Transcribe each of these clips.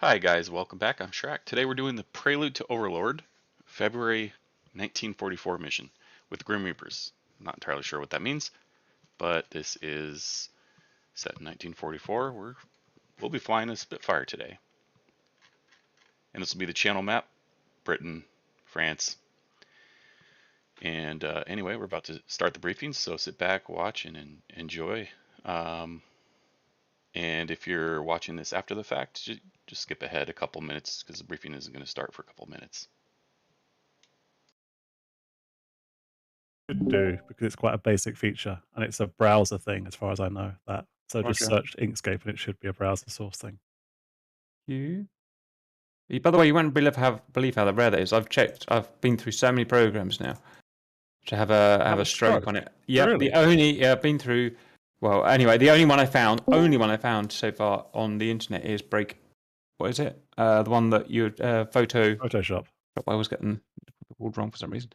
Hi guys, welcome back. I'm Shrack. Today we're doing the Prelude to Overlord, February 1944 mission with Grim Reapers. I'm not entirely sure what that means, but this is set in 1944. We'll be flying a Spitfire today. And this will be the channel map, Britain, France. And anyway, we're about to start the briefing, so sit back, watch, and enjoy. And if you're watching this after the fact, just skip ahead a couple minutes because the briefing isn't going to start for a couple minutes. Should do because it's quite a basic feature and it's a browser thing as far as I know. So just search Inkscape and it should be a browser source thing. By the way, you won't believe how rare that is. I've checked. I've been through so many programs now to have a stroke on it. Yeah, really? I've been through. Well, anyway, the only one I found so far on the internet is Break. What is it? The one that you Photoshop. I was getting called wrong for some reason.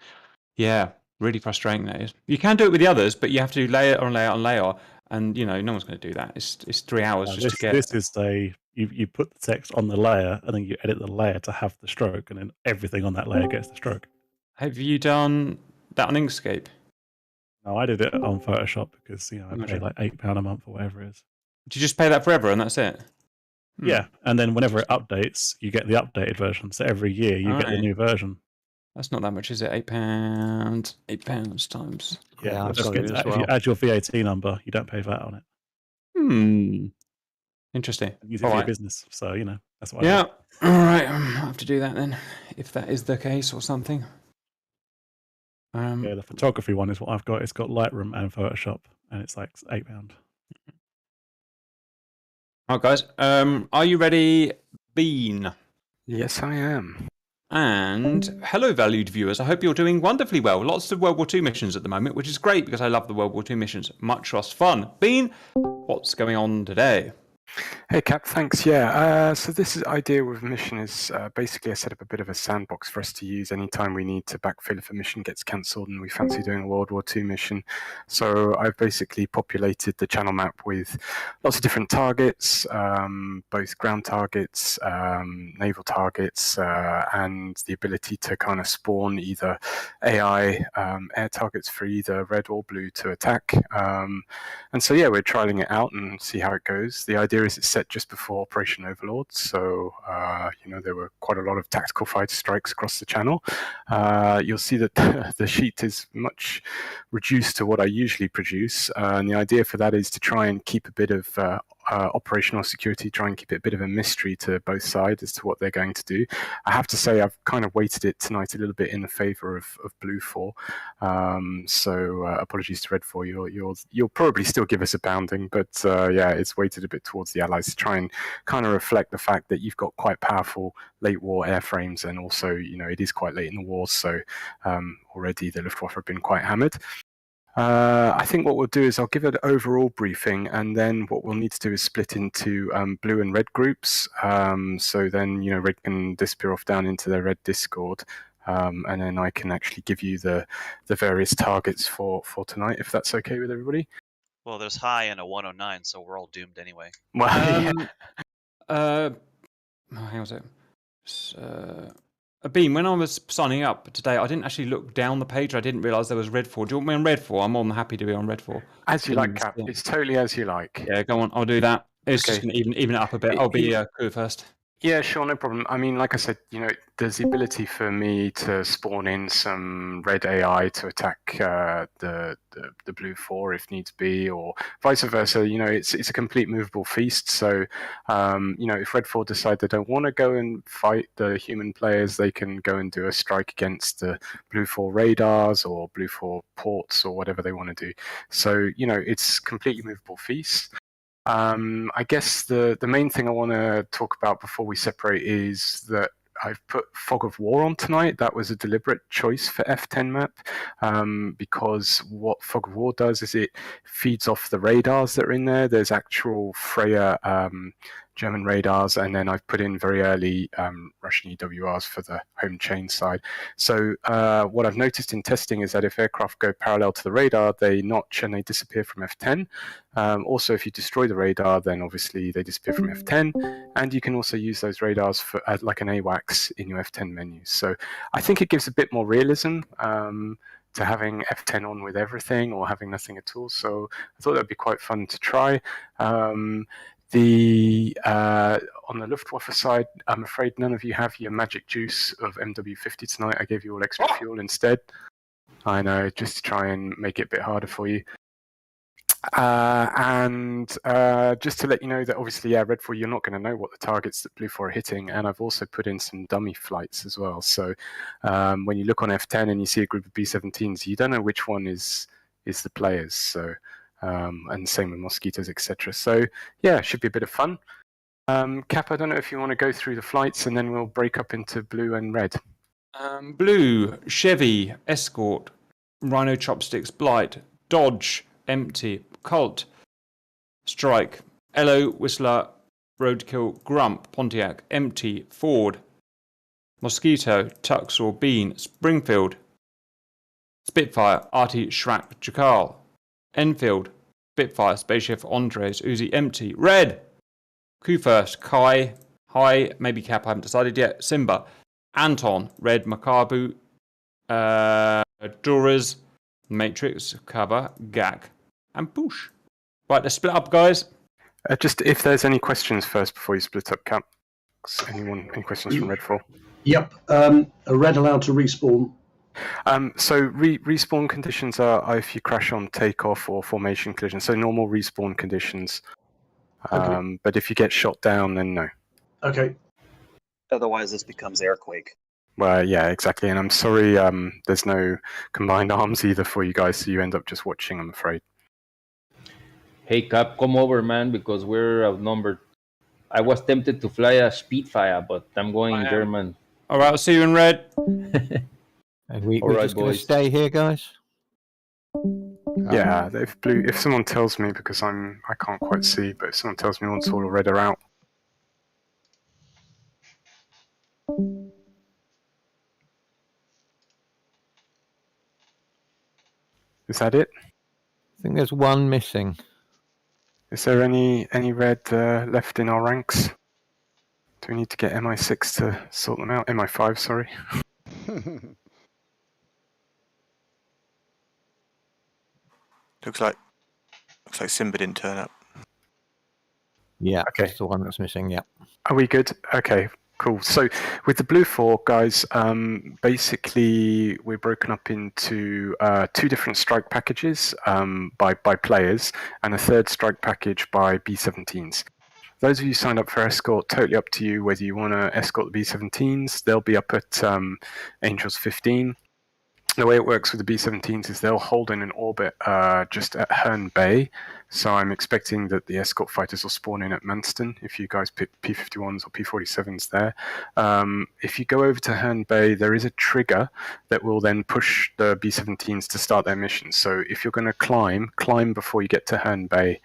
Yeah, really frustrating that is. You can do it with the others, but you have to do layer on layer on layer, and no one's going to do that. It's 3 hours just to get. This is you put the text on the layer and then you edit the layer to have the stroke, and then everything on that layer gets the stroke. Have you done that on Inkscape? No, I did it on Photoshop because I pay like £8 a month or whatever it is. Do you just pay that forever and that's it? Yeah, and then whenever it updates, you get the updated version. So every year you get the new version. That's not that much, is it? £8. £8 times. Yeah, if you add your VAT number, you don't pay VAT on it. Interesting. Use it for your business, so that's what. Yeah. All right. I'll have to do that then, if that is the case or something. Yeah, the photography one is what I've got. It's got Lightroom and Photoshop, and it's like £8. All right, guys. Are you ready, Bean? Yes, I am. And hello, valued viewers. I hope you're doing wonderfully well. Lots of World War II missions at the moment, which is great because I love the World War II missions. Much less fun. Bean, what's going on today? Hey Cap, thanks. Yeah, so this idea with mission is basically I set up a bit of a sandbox for us to use anytime we need to backfill if a mission gets cancelled and we fancy doing a World War II mission. So I've basically populated the channel map with lots of different targets, both ground targets, naval targets, and the ability to kind of spawn either AI air targets for either red or blue to attack. And so yeah, we're trialing it out and see how it goes. The idea is it's set just before Operation Overlord, so there were quite a lot of tactical fighter strikes across the channel. You'll see that the sheet is much reduced to what I usually produce, and the idea for that is to try and keep a bit of operational security, try and keep it a bit of a mystery to both sides as to what they're going to do. I have to say I've kind of weighted it tonight a little bit in the favour of Blue 4, so apologies to Red 4. You'll probably still give us a pounding, but yeah, it's weighted a bit towards the Allies to try and kind of reflect the fact that you've got quite powerful late war airframes, and also it is quite late in the war, so already the Luftwaffe have been quite hammered. I think what we'll do is I'll give an overall briefing, and then what we'll need to do is split into blue and red groups. So then red can disappear off down into their red Discord, and then I can actually give you the various targets for tonight, if that's okay with everybody. Well, there's high and a 109, so we're all doomed anyway. Well, hang on a second. Bean, when I was signing up today, I didn't actually look down the page. I didn't realise there was Red 4. Do you want me on Red 4? I'm more than happy to be on Red 4. As you like, Cap. It's totally as you like. Yeah, go on. I'll do that. It's just going to even it up a bit. I'll be crew first. Yeah, sure, no problem. I mean, like I said, there's the ability for me to spawn in some red AI to attack the blue 4 if needs be, or vice versa. It's a complete movable feast. So, if red 4 decide they don't want to go and fight the human players, they can go and do a strike against the blue 4 radars or blue 4 ports or whatever they want to do. So, it's completely movable feast. I guess the main thing I want to talk about before we separate is that I've put Fog of War on tonight. That was a deliberate choice for F10 map, because what Fog of War does is it feeds off the radars that are in there. There's actual Freya German radars, and then I've put in very early Russian EWRs for the home chain side. So what I've noticed in testing is that if aircraft go parallel to the radar, they notch and they disappear from F10. Also, if you destroy the radar, then obviously they disappear from F10, and you can also use those radars for like an AWACS in your F10 menus. So I think it gives a bit more realism to having F10 on with everything or having nothing at all. So I thought that'd be quite fun to try. On the Luftwaffe side, I'm afraid none of you have your magic juice of MW50 tonight. I gave you all extra fuel instead. I know, just to try and make it a bit harder for you. And just to let you know that obviously, Red4, you're not going to know what the targets that Blue 4 are hitting, and I've also put in some dummy flights as well. So when you look on F10 and you see a group of B-17s, you don't know which one is the players. So and same with mosquitoes, etc. So yeah, it should be a bit of fun. Cap, I don't know if you want to go through the flights, and then we'll break up into blue and red. Blue, Chevy, Escort, Rhino Chopsticks, Blight, Dodge, Empty, Colt, Strike, Elo, Whistler, Roadkill, Grump, Pontiac, Empty, Ford, Mosquito, Tux or Bean, Springfield, Spitfire, Artie, Shrack, Jakal, Enfield, Spitfire, Spaceship, Andres, Uzi, Empty, Red, Q first, Kai, High, maybe Cap, I haven't decided yet, Simba, Anton, Red, Makabu, Duras, Matrix, Cover, Gak, and Push. Right, let's split up, guys. Just if there's any questions first before you split up, Cap. Any questions from Red 4? Yep. Are Red allowed to respawn? So respawn conditions are if you crash on takeoff or formation collision. So normal respawn conditions. Okay. But if you get shot down, then no. Okay. Otherwise, this becomes Airquake. Well, yeah, exactly. And I'm sorry, there's no combined arms either for you guys, so you end up just watching, I'm afraid. Hey, Cap, come over, man, because we're outnumbered. I was tempted to fly a Spitfire, but I'm going German. All right, I'll see you in red. And we're just going to stay here, guys? Yeah, if someone tells me, because I can't quite see, but if someone tells me once all red are out. Is that it? I think there's one missing. Is there any red left in our ranks? Do we need to get MI6 to sort them out? MI5, sorry. Looks like Simba didn't turn up. Yeah, okay. That's the one that's missing, yeah. Are we good? Okay, cool. So with the Blue 4, guys, basically we're broken up into 2 different strike packages by players, and a 3rd strike package by B-17s. Those of you signed up for Escort, totally up to you whether you want to escort the B-17s. They'll be up at Angels 15. The way it works with the B-17s is they'll hold in an orbit just at Herne Bay. So I'm expecting that the escort fighters will spawn in at Manston if you guys pick P-51s or P-47s there. If you go over to Herne Bay, there is a trigger that will then push the B-17s to start their mission. So if you're going to climb before you get to Herne Bay,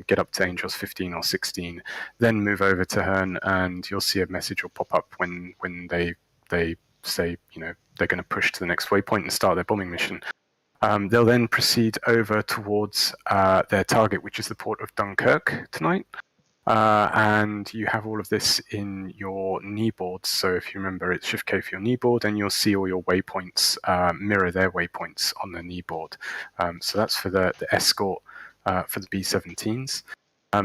get up to Angels 15 or 16, then move over to Herne, and you'll see a message will pop up when they say, they're going to push to the next waypoint and start their bombing mission. They'll then proceed over towards their target, which is the port of Dunkirk tonight. And you have all of this in your knee boards. So if you remember, it's Shift K for your knee board, and you'll see all your waypoints mirror their waypoints on the knee board. So that's for the escort for the B-17s.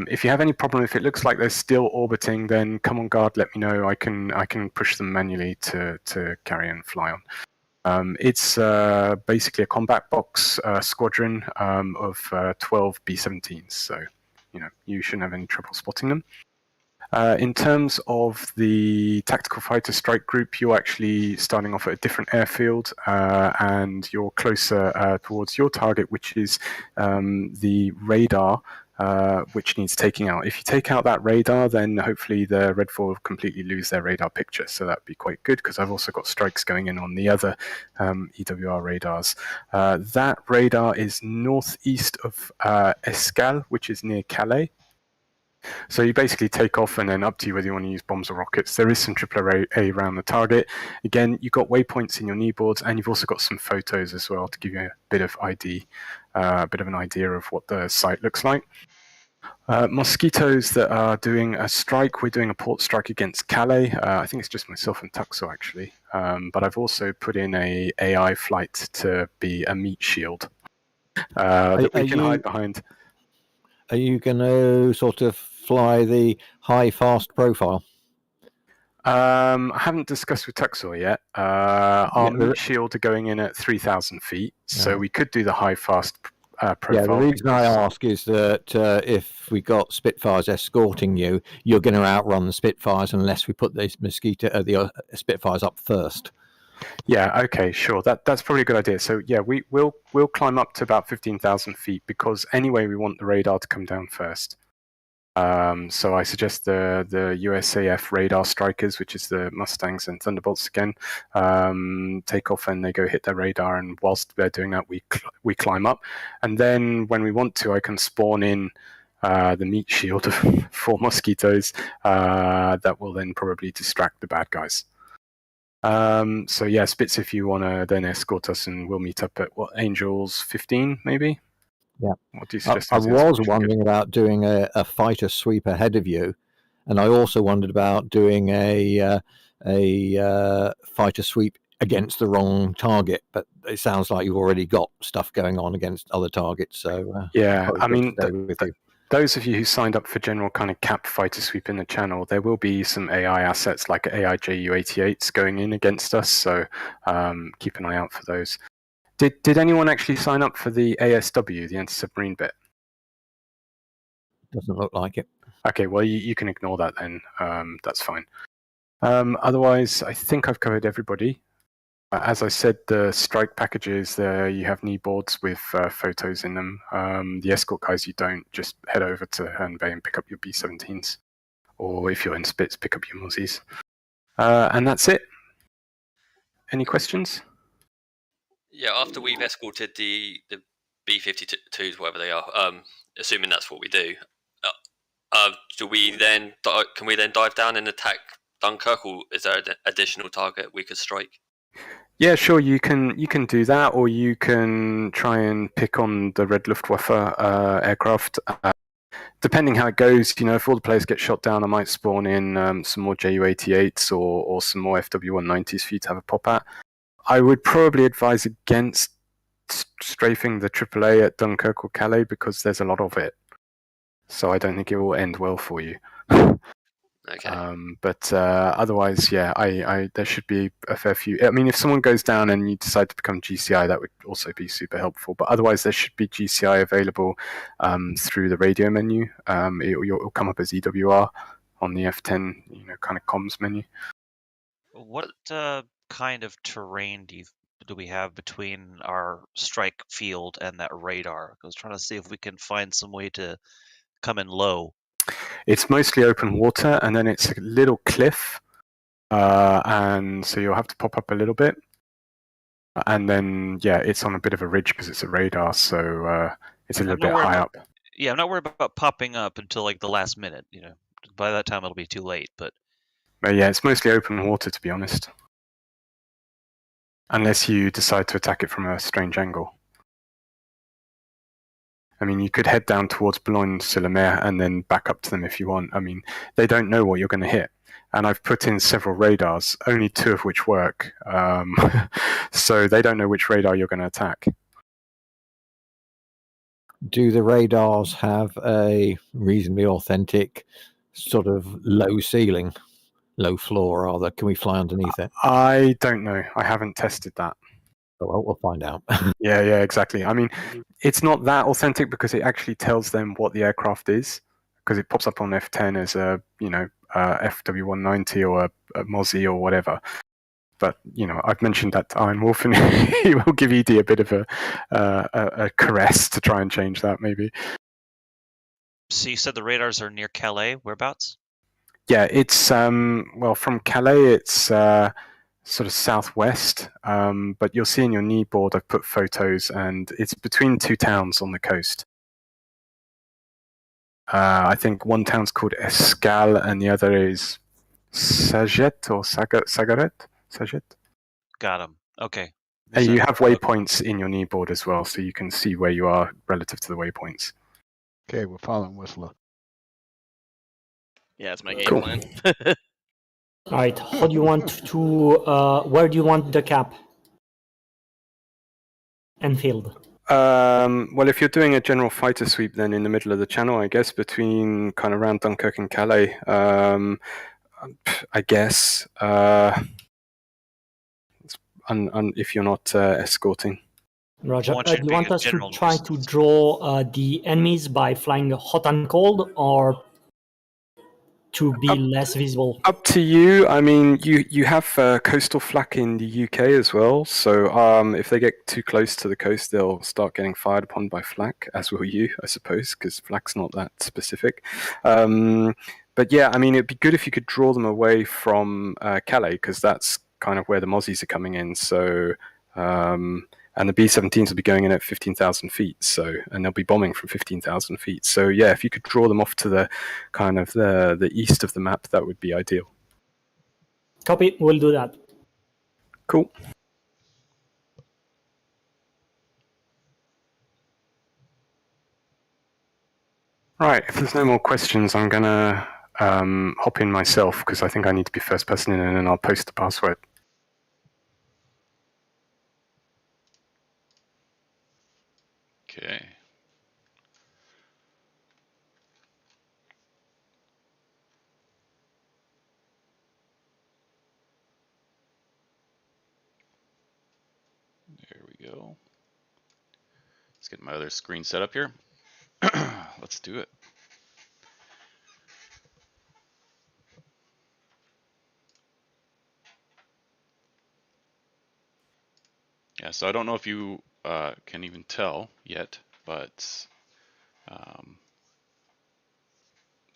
If you have any problem, if it looks like they're still orbiting, then come on guard, let me know. I can push them manually to carry and fly on. It's basically a combat box squadron of 12 B-17s, so you shouldn't have any trouble spotting them. In terms of the tactical fighter strike group, you're actually starting off at a different airfield, and you're closer towards your target, which is the radar, which needs taking out. If you take out that radar, then hopefully the Red 4 will completely lose their radar picture, so that'd be quite good, because I've also got strikes going in on the other EWR radars. That radar is northeast of Escale, which is near Calais. So you basically take off, and then up to you whether you want to use bombs or rockets. There is some AAA around the target. Again, you've got waypoints in your knee boards, and you've also got some photos as well to give you a bit of a bit of an idea of what the site looks like. Mosquitoes that are doing a strike. We're doing a port strike against Calais. I think it's just myself and Tuxo actually. But I've also put in a AI flight to be a meat shield that we can hide behind. Are you going to sort of fly the high fast profile? I haven't discussed with Tuxor yet. Our meat shield are going in at 3,000 feet, so we could do the high fast profile. Yeah, the reason I ask is that if we got Spitfires escorting you, you're going to outrun the Spitfires unless we put the Spitfires up first. Yeah, okay, sure. That's probably a good idea. So yeah, we'll climb up to about 15,000 feet because anyway we want the radar to come down first. So I suggest the USAF radar strikers, which is the Mustangs and Thunderbolts again, take off and they go hit their radar. And whilst they're doing that, we climb up. And then when we want to, I can spawn in the meat shield of 4 mosquitoes that will then probably distract the bad guys. So yeah, Spitz, if you want to then escort us, and we'll meet up at Angels 15 maybe. Yeah, what do you suggest? I was wondering about doing a fighter sweep ahead of you, and I also wondered about doing a fighter sweep against the wrong target. But it sounds like you've already got stuff going on against other targets. So yeah, I mean, those of you who signed up for general kind of cap fighter sweep in the channel, there will be some AI assets like AI JU-88s going in against us. So keep an eye out for those. Did anyone actually sign up for the ASW, the anti-submarine bit? Doesn't look like it. Okay, well, you can ignore that then. That's fine. Otherwise, I think I've covered everybody. As I said, the strike packages, you have knee boards with photos in them. The escort guys, you don't. Just head over to Herne Bay and pick up your B-17s. Or if you're in Spitz, pick up your Mozzies. And that's it. Any questions? Yeah, after we've escorted the B-52s, whatever they are, assuming that's what we do, can we then dive down and attack Dunkirk, or is there an additional target we could strike? Yeah, sure. You can do that, or you can try and pick on the Red Luftwaffe aircraft. Depending how it goes, if all the players get shot down, I might spawn in some more JU-88s or some more FW-190s for you to have a pop at. I would probably advise against strafing the AAA at Dunkirk or Calais because there's a lot of it. So I don't think it will end well for you. Okay. But otherwise, yeah, there should be a fair few. I mean, if someone goes down and you decide to become GCI, that would also be super helpful. But otherwise, there should be GCI available through the radio menu. It'll come up as EWR on the F10, kind of comms menu. What kind of terrain do we have between our strike field and that radar? I was trying to see if we can find some way to come in low. It's mostly open water, and then it's a little cliff, and so you'll have to pop up a little bit. And then, yeah, it's on a bit of a ridge because it's a radar, so it's a little bit high up. Yeah, I'm not worried about popping up until like the last minute. By that time it'll be too late. But yeah, it's mostly open water, to be honest, unless you decide to attack it from a strange angle. I mean, you could head down towards Boulogne-sur-le-Mer and then back up to them if you want. I mean, they don't know what you're going to hit. And I've put in several radars, only 2 of which work. So they don't know which radar you're going to attack. Do the radars have a reasonably authentic sort of low ceiling, low floor, rather? Can we fly underneath it? I don't know. I haven't tested that. Well, we'll find out. Yeah, exactly. I mean, it's not that authentic because it actually tells them what the aircraft is, because it pops up on F10 as a, FW-190 or a Mozzie or whatever. But, I've mentioned that to Iron Wolf, and he will give ED a bit of a caress to try and change that, maybe. So you said the radars are near Calais. Whereabouts? Yeah, it's, from Calais, it's sort of southwest, but you'll see in your knee board I've put photos, and it's between 2 towns on the coast. I think one town's called Escal and the other is Saget or Sagaret. Saget. Got him. Okay. And you have waypoints in your kneeboard as well, so you can see where you are relative to the waypoints. Okay, we're following Whistler. Yeah, that's my game Cool. plan. All right. How do you want to? Where do you want the cap? And field. Well, if you're doing a general fighter sweep, then in the middle of the channel, I guess, between kind of around Dunkirk and Calais. I guess. If you're not escorting. Roger. Do you want us to try to draw the enemies by flying hot and cold, or to be less visible? Up to you. I mean, you have coastal flak in the UK as well, so if they get too close to the coast, they'll start getting fired upon by flak, as will you, I suppose, because flak's not that specific. But yeah, I mean, it'd be good if you could draw them away from Calais, because that's kind of where the Mozzies are coming in. So, and the B-17s will be going in at 15,000 feet. So, and they'll be bombing from 15,000 feet. So, yeah, if you could draw them off to the kind of the east of the map, that would be ideal. Copy. We'll do that. Cool. Right. If there's no more questions, I'm gonna hop in myself because I think I need to be first person in, and then I'll post the password. Okay. There we go. Let's get my other screen set up here. Let's do it. Yeah, so I don't know if you can even tell yet, but I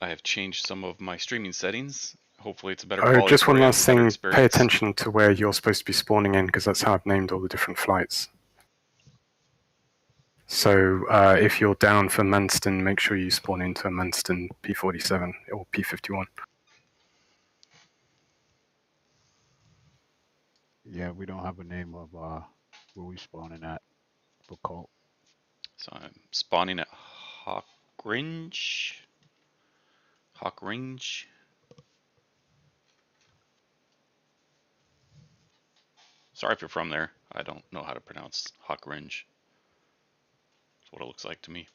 have changed some of my streaming settings. Hopefully it's a better quality. Just one last thing, pay attention to where you're supposed to be spawning in, because that's how I've named all the different flights. So if you're down for Manston, make sure you spawn into a Manston P-47 or P-51. Yeah, we don't have a name of where we spawning at for Colt. So I'm spawning at Hawk Range. Hawk Range. Sorry if you're from there. I don't know how to pronounce Hawk Range. That's what it looks like to me.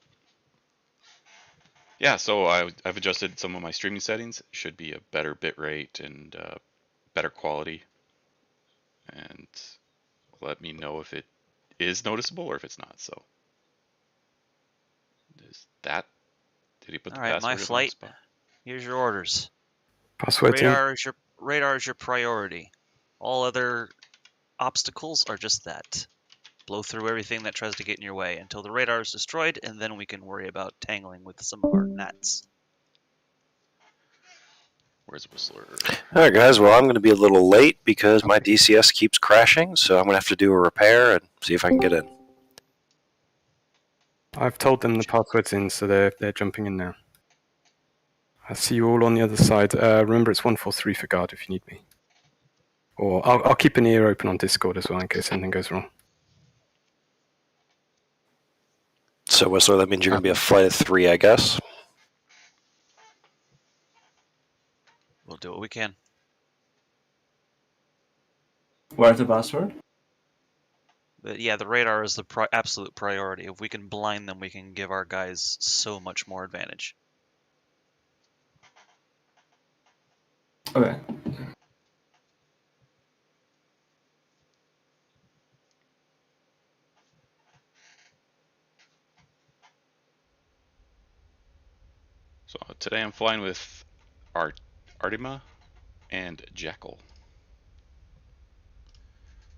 Yeah, so I've adjusted some of my streaming settings. Should be a better bitrate and better quality. And let me know if it is noticeable or if it's not. So is that? Did he put the password? All right, my flight. Here's your orders. Password. Radar is your priority. All other obstacles are just that. Blow through everything that tries to get in your way until the radar is destroyed, and then we can worry about tangling with some of our gnats. Where's Whistler? All right, guys. Well, I'm going to be a little late because my DCS keeps crashing, so I'm going to have to do a repair and see if I can get in. I've told them the password's in, so they're jumping in now. I see you all on the other side. Remember, it's 143 for guard if you need me. Or I'll keep an ear open on Discord as well in case anything goes wrong. So, Whistler, that means you're going to be a flight of 3, I guess. We'll do what we can. Where's the password? But yeah, the radar is the absolute priority. If we can blind them, we can give our guys so much more advantage. Okay. So today I'm flying with Artima and Jackal.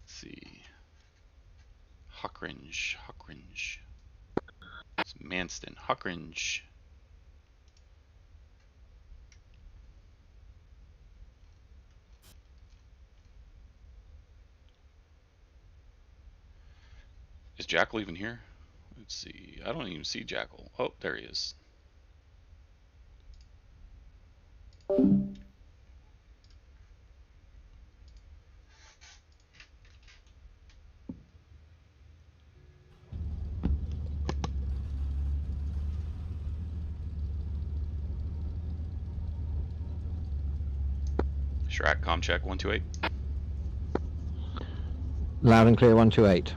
Let's see. Hawkrange. It's Manston. Hawkrange. Is Jackal even here? Let's see. I don't even see Jackal. Oh, there he is. Shrack, comm check 128. Loud and clear 128.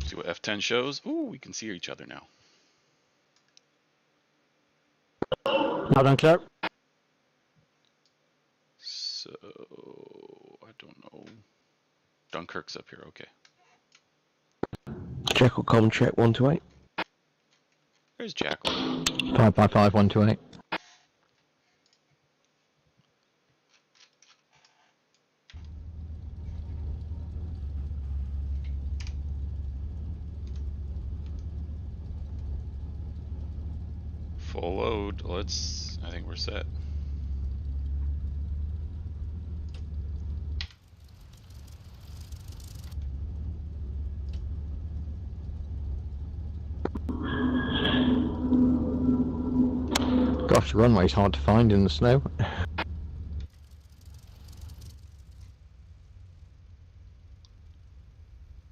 See what F10 shows. Ooh, we can see each other now. Loud and clear. So, I don't know. Dunkirk's up here, okay. Jackal comm check 128. There's Jackal. 555 128. Full load. I think we're set. Gosh, the runway's hard to find in the snow.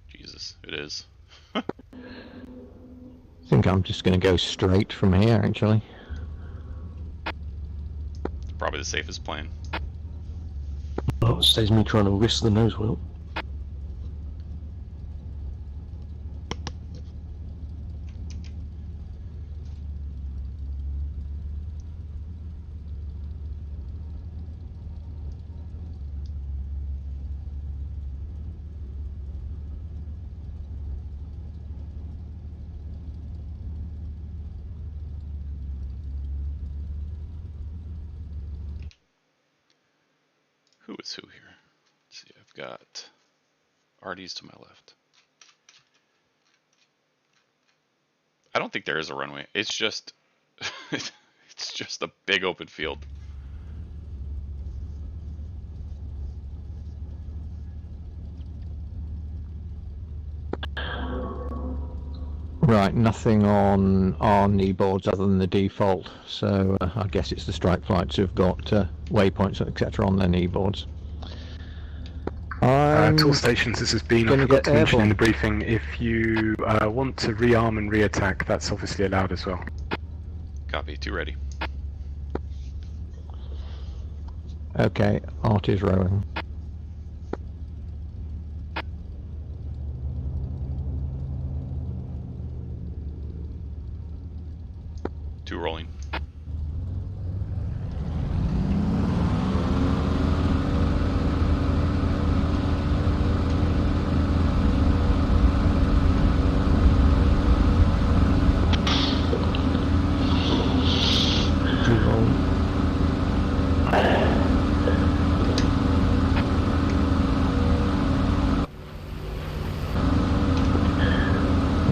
Jesus, it is. I think I'm just going to go straight from here, actually. It's probably the safest plan. Oh, it saves me trying to risk the nose wheel. Who is who here? Let's see, I've got Artie's to my left. I don't think there is a runway. It's just it's just a big open field. Right, nothing on our knee boards other than the default, so I guess it's the strike flights who've got waypoints, etc. on their knee boards. Tool stations, this has been, I forgot to mention in the briefing, if you want to rearm and re-attack, that's obviously allowed as well. Copy, 2 ready. Okay, Art is rowing. Two rolling.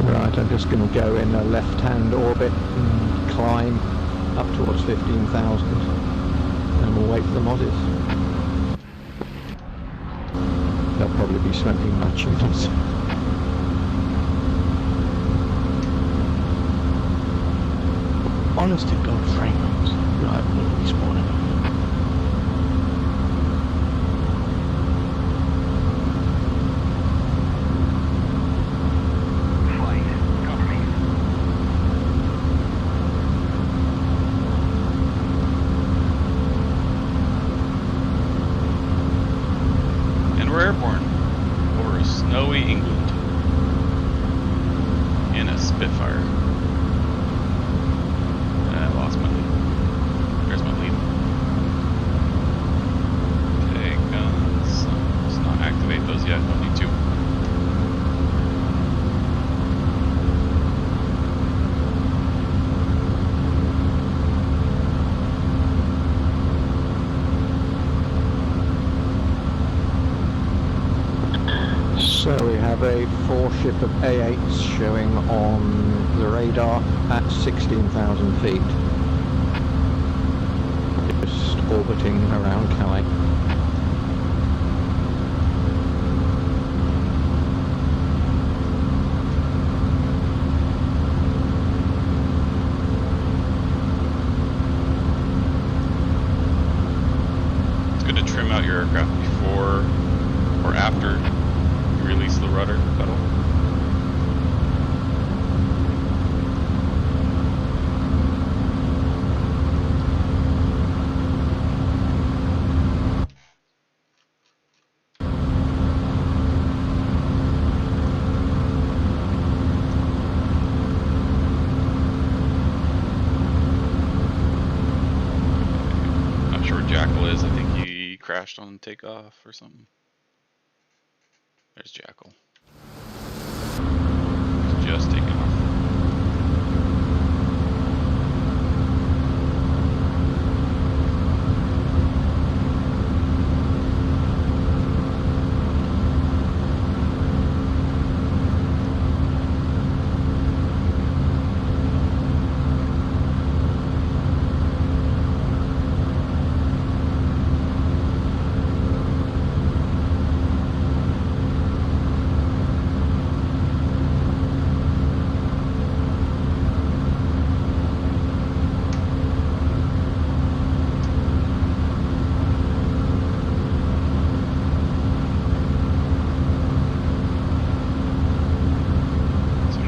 Right, I'm just going to go in a left-hand orbit and climb up towards 15,000 and we'll wait for the Mozzies. They'll probably be smoking my tuners. Honest to God, frames. Right, we'll be spawning. And we're airborne over snowy England in a Spitfire. I lost my lead. There's my lead. Okay, guns. Let's not activate those yet. Don't need to. So we have a 4-ship of A8s showing on the radar at 16,000 feet. Just orbiting around Calais. It's good to trim out your aircraft before or after you release the rudder pedal. Jackal is. I think he crashed on takeoff or something. There's Jackal. He's just taking off.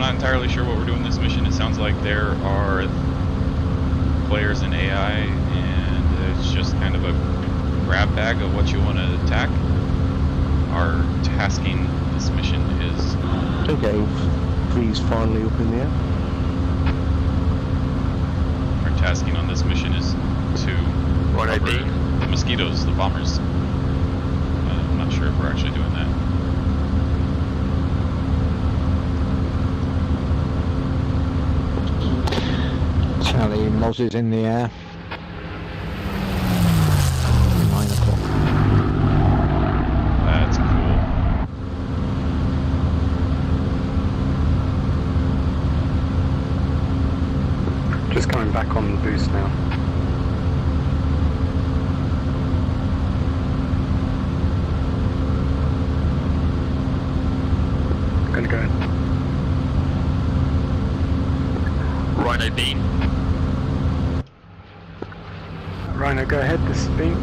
Entirely sure what we're doing this mission. It sounds like there are players in AI and it's just kind of a grab bag of what you want to attack. Our tasking this mission is... Okay, freeze finally up in the air. Our tasking on this mission is to cover the mosquitoes, the bombers. I'm not sure if we're actually doing that. Charlie, Moz is in the air. 9 o'clock. That's cool. Just coming back on the boost now. Gonna go in. Rhino beam. Rhino, go ahead. This is Beam.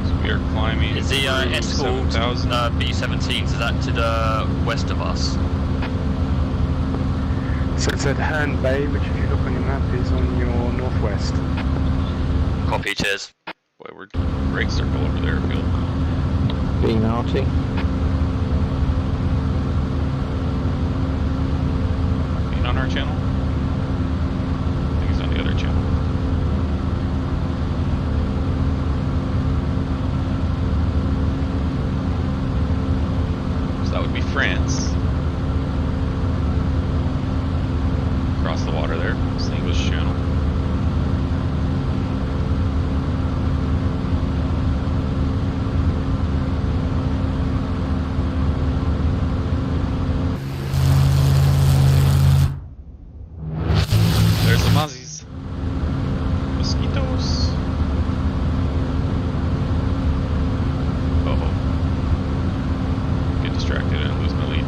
So we are climbing. Is the escort B-17s? Is that to the west of us? So it's at Herne Bay, which if you look on your map is on your northwest. Copy, cheers. Boy, we're great circle over there, Phil. Beam arty. Being on our channel? I think he's on the other channel. So that would be France. Across the water there. It's the English channel. There's the mozzies. Mosquitoes. Oh. Get distracted and lose my lead.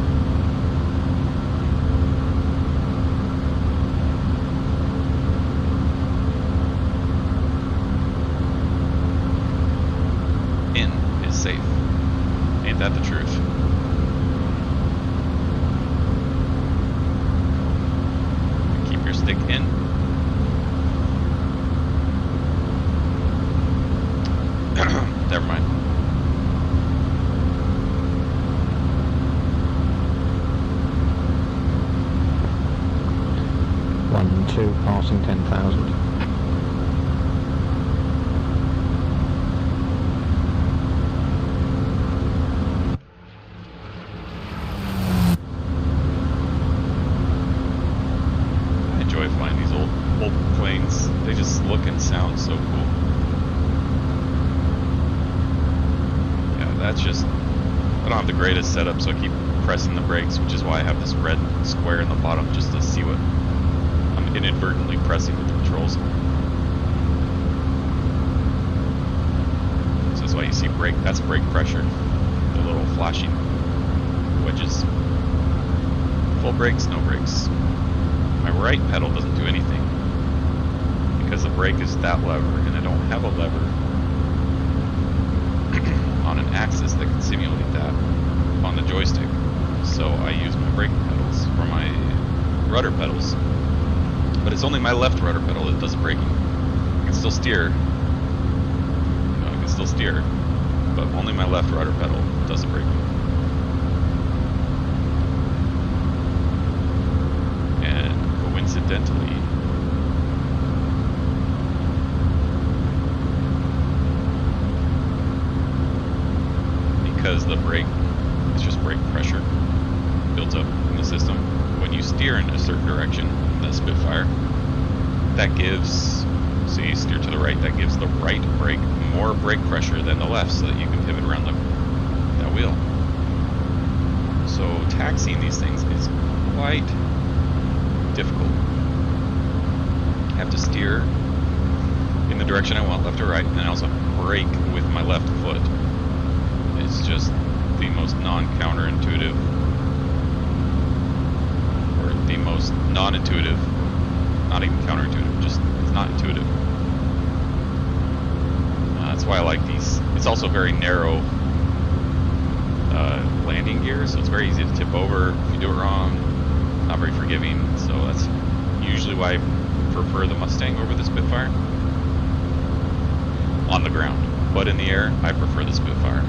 In is safe. Ain't that the truth? Keep your stick in. Never mind. One, two, passing 10,000. I enjoy flying these old planes. They just look and sound so cool. Yeah, that's just... I don't have the greatest setup, so I keep pressing the brakes, which is why I have this red square in the bottom, just to see what I'm inadvertently pressing with the controls. So that's why you see brake, that's brake pressure. The little flashing wedges. Full brakes, no brakes. My right pedal doesn't do anything because the brake is that lever and I don't have a lever on an axis that can simulate that on the joystick. So I use my brake pedals for my rudder pedals, but it's only my left rudder pedal that does braking. I can still steer, but only my left rudder pedal does the braking. Coincidentally, because the brake, it's just brake pressure builds up in the system. When you steer in a certain direction in the Spitfire, that gives, so you steer to the right, that gives the right brake more brake pressure than the left so that you can pivot around that wheel. So taxiing these things is quite difficult. I have to steer in the direction I want, left or right, and then I also brake with my left foot. It's just the most non-counterintuitive, or the most non-intuitive, not even counterintuitive, just it's not intuitive. That's why I like these. It's also very narrow landing gear, so it's very easy to tip over if you do it wrong. Not very forgiving, so that's usually why I prefer the Mustang over the Spitfire on the ground. But in the air, I prefer the Spitfire.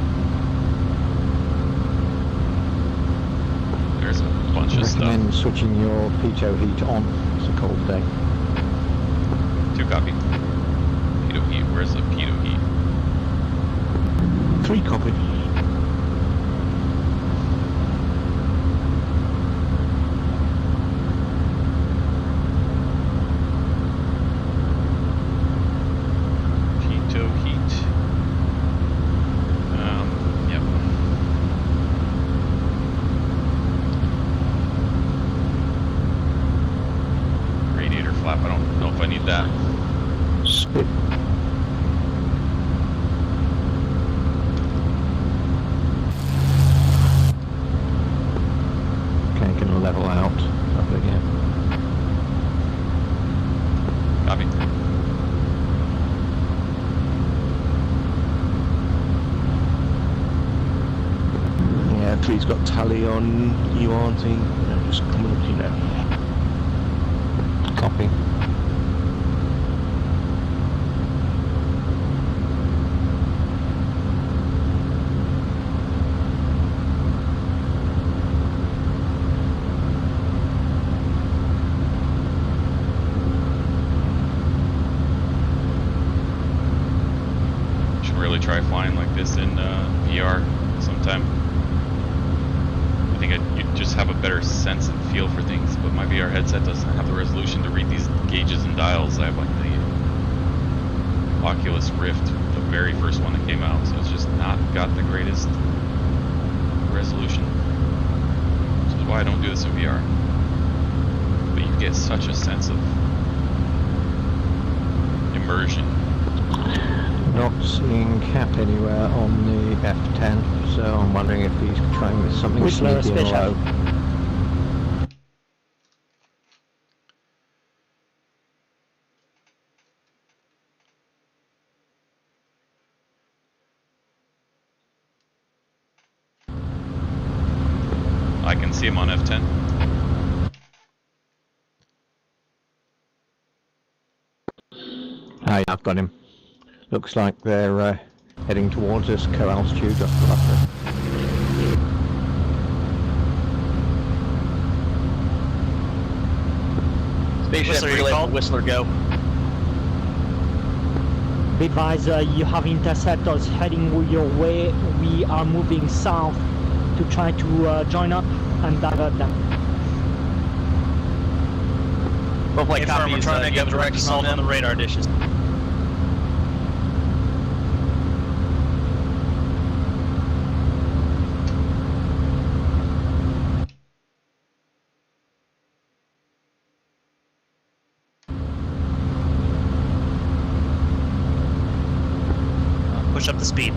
There's a bunch of stuff. Recommend switching your pitot heat on. It's a cold day. 2 copy. Pitot heat. Where's the pitot heat? 3 copy. Pitot heat. Yep. Radiator flap. I don't know if I need that. Spit. Okay, gonna level out up again. Copy. Yeah, 3's got tally on you, aren't he? Yeah, just coming up to you now. Copy. Should really try flying like this in VR sometime. I think you'd just have a better sense and feel for things, but my VR headset doesn't have the resolution to read these gauges and dials. I have like the Oculus Rift, the very first one that came out, so it's just not got the greatest resolution. Which is why I don't do this in VR. But you get such a sense of immersion. Not seeing Cap anywhere on the F10, so I'm wondering if he's trying with something Whistler sneaky and special. low. I can see him on F10. Hey, I've got him. Looks like they're heading towards us, co-altitude, roughly. Spaceship, Whistler, go. Be advised, you have interceptors heading your way. We are moving south to try to join up and divert them. Both like copies, we're trying to make a direct assault on the radar dishes. Push up the speed.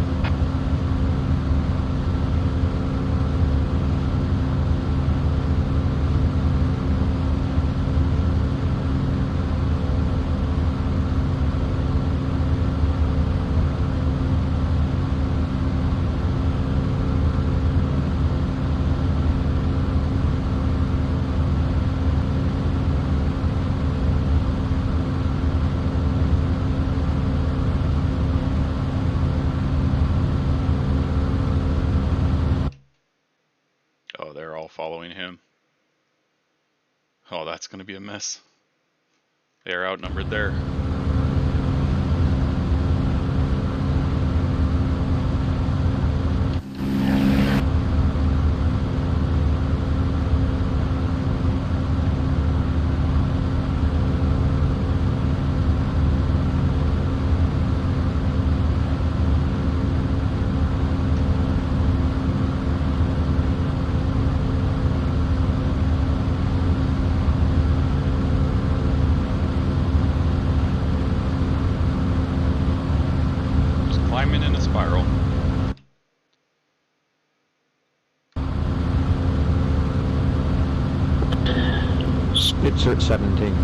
Following him. Oh, that's going to be a mess. They're outnumbered there. spiral. Spitzer at 17.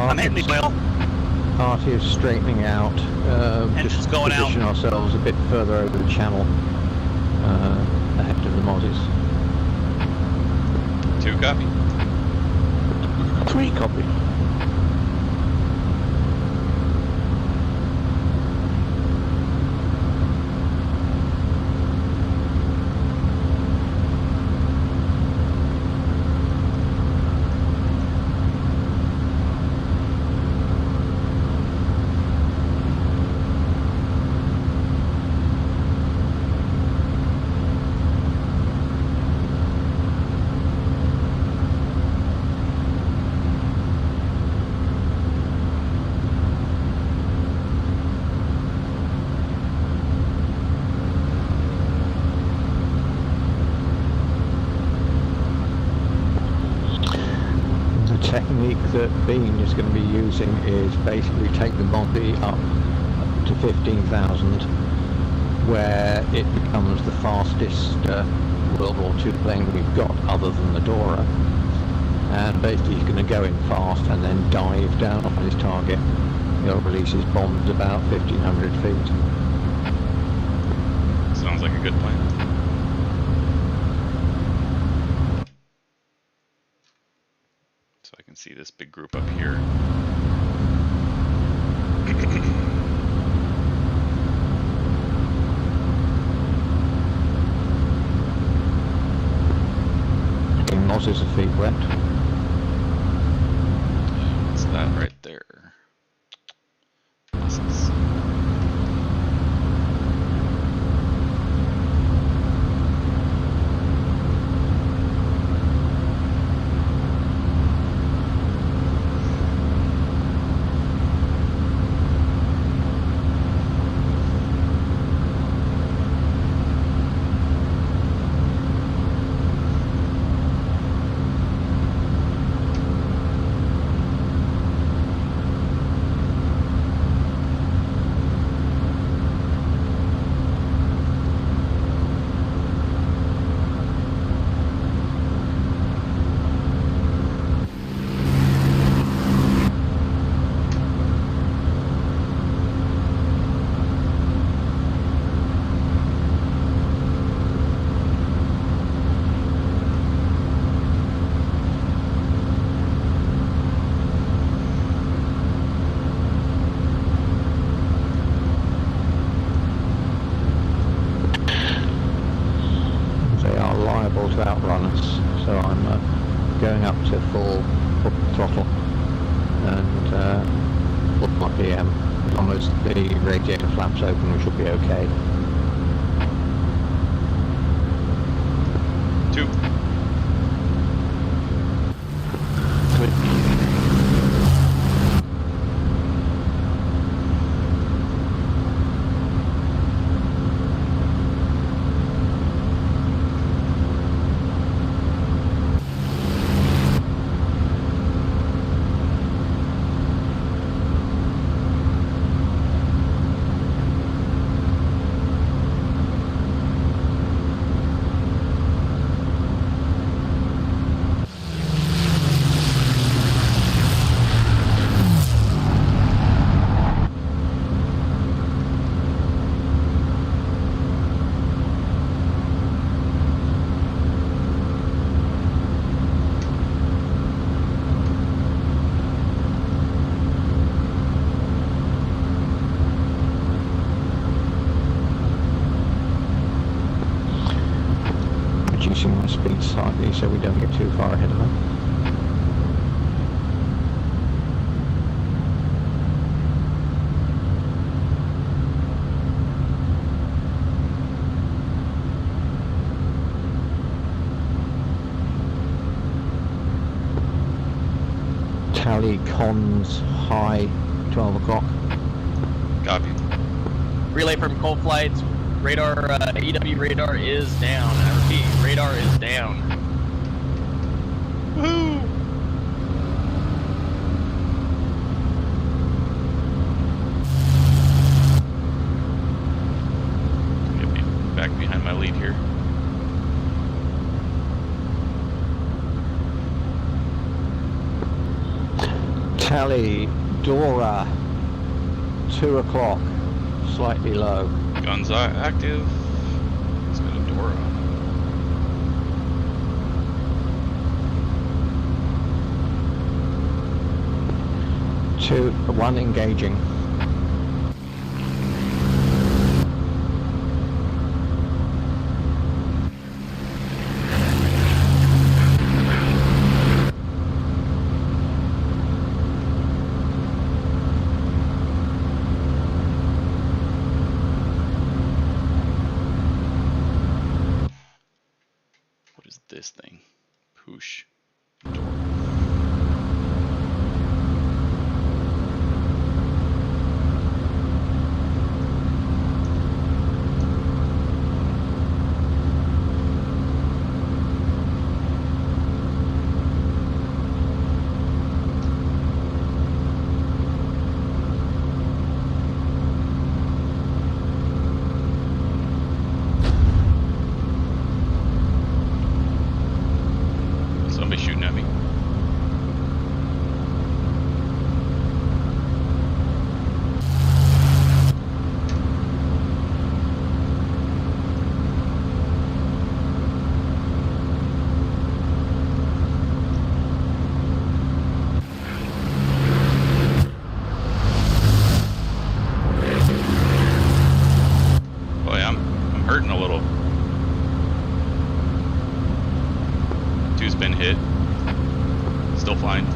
I'm hitting the wheel. Party is straightening out. Engine's Just going out. position ourselves a bit further over the channel ahead of the Mozzies. 2 copy. 3 copy. Technique that Bean is going to be using is basically take the Mozzie up to 15,000, where it becomes the fastest World War II plane we've got other than the Dora, and basically he's going to go in fast and then dive down on his target. He'll release his bombs about 1,500 feet. Sounds like a good plan. So I can see this big group up here. Mozzies are feet wet. What's that right there? Mozzies. To outrun us, so I'm going up to full throttle and full my PM. As long as the radiator flaps open, we should be okay. 2. Reducing my speed slightly so we don't get too far ahead of them. Tally cons high, 12 o'clock. Copy. Relay from cold flights. Radar, EW radar is down. I repeat, radar is down. Woohoo! Get me back behind my lead here. Tally, Dora, 2 o'clock, slightly low. Guns are active. Let's go to Dora. Two, 1 engaging. What is this thing? Poosh. Somebody shooting at me. Oh yeah, I'm hurting a little. Two's been hit. Still flying.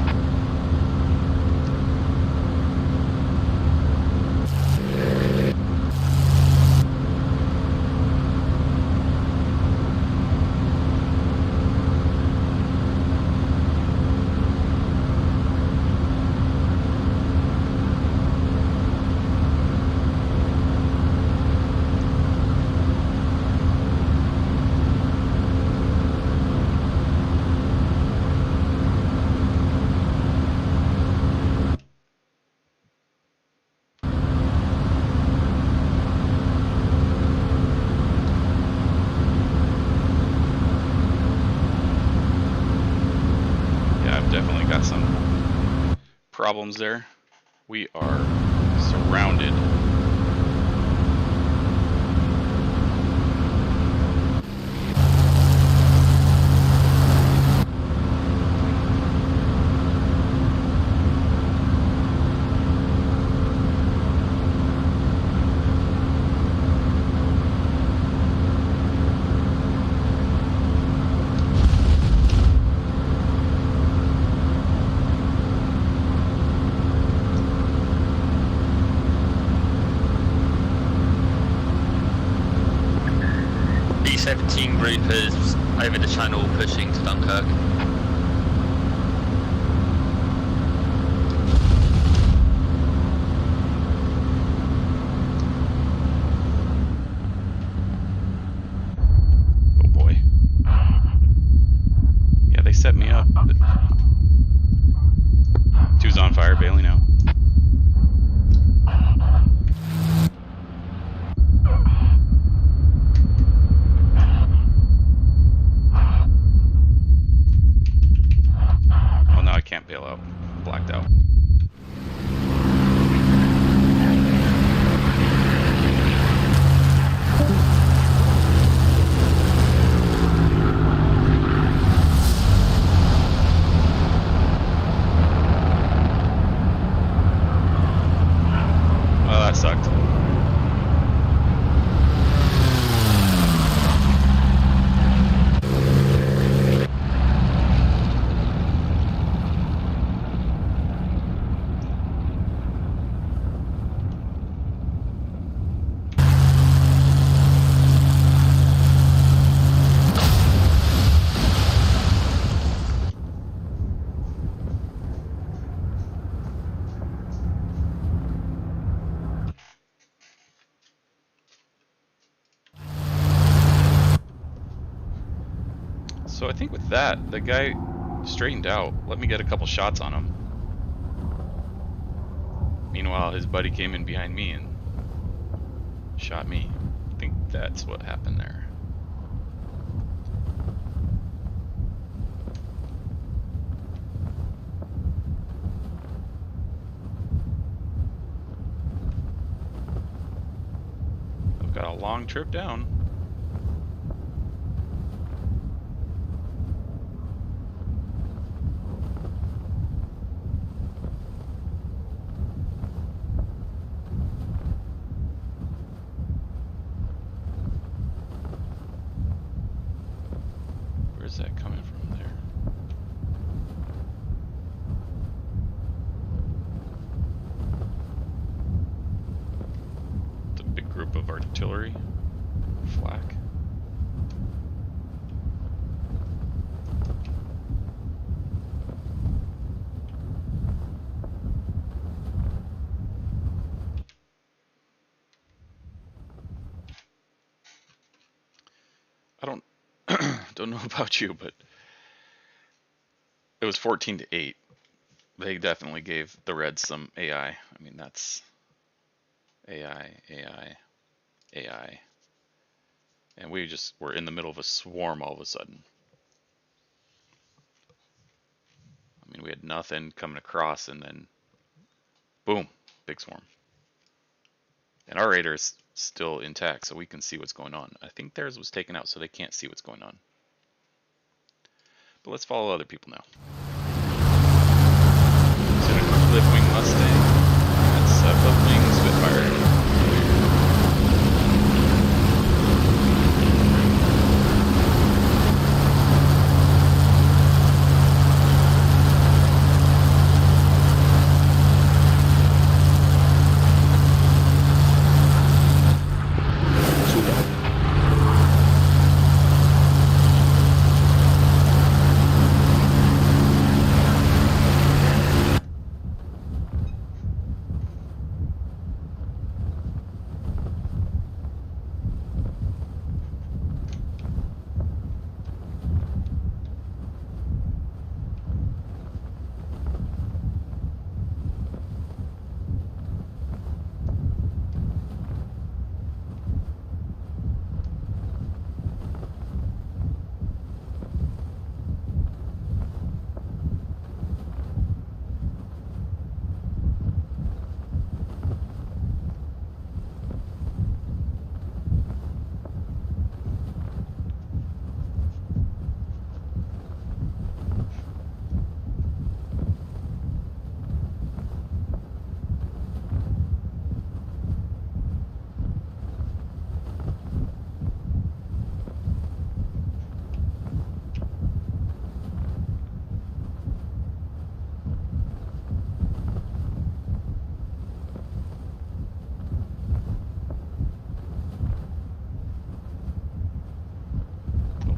Definitely got some problems there. We are surrounded. B-17 group is over the channel pushing to Dunkirk. Oh boy. Yeah, they set me up. Two's on fire, bailing out. I can't bail out. Blacked out. Oh, that sucked. So I think with that, the guy straightened out. Let me get a couple shots on him. Meanwhile, his buddy came in behind me and shot me. I think that's what happened there. I've got a long trip down. Where's that coming from there? It's a big group of artillery. Flak. I don't know about you, but it was 14-8. They definitely gave the Reds some AI. I mean, that's AI. And we just were in the middle of a swarm all of a sudden. I mean, we had nothing coming across, and then boom, big swarm. And our radar is still intact, so we can see what's going on. I think theirs was taken out, so they can't see what's going on. But let's follow other people now. So a Flipwing Mustang. That's a Flipwing Spitfire.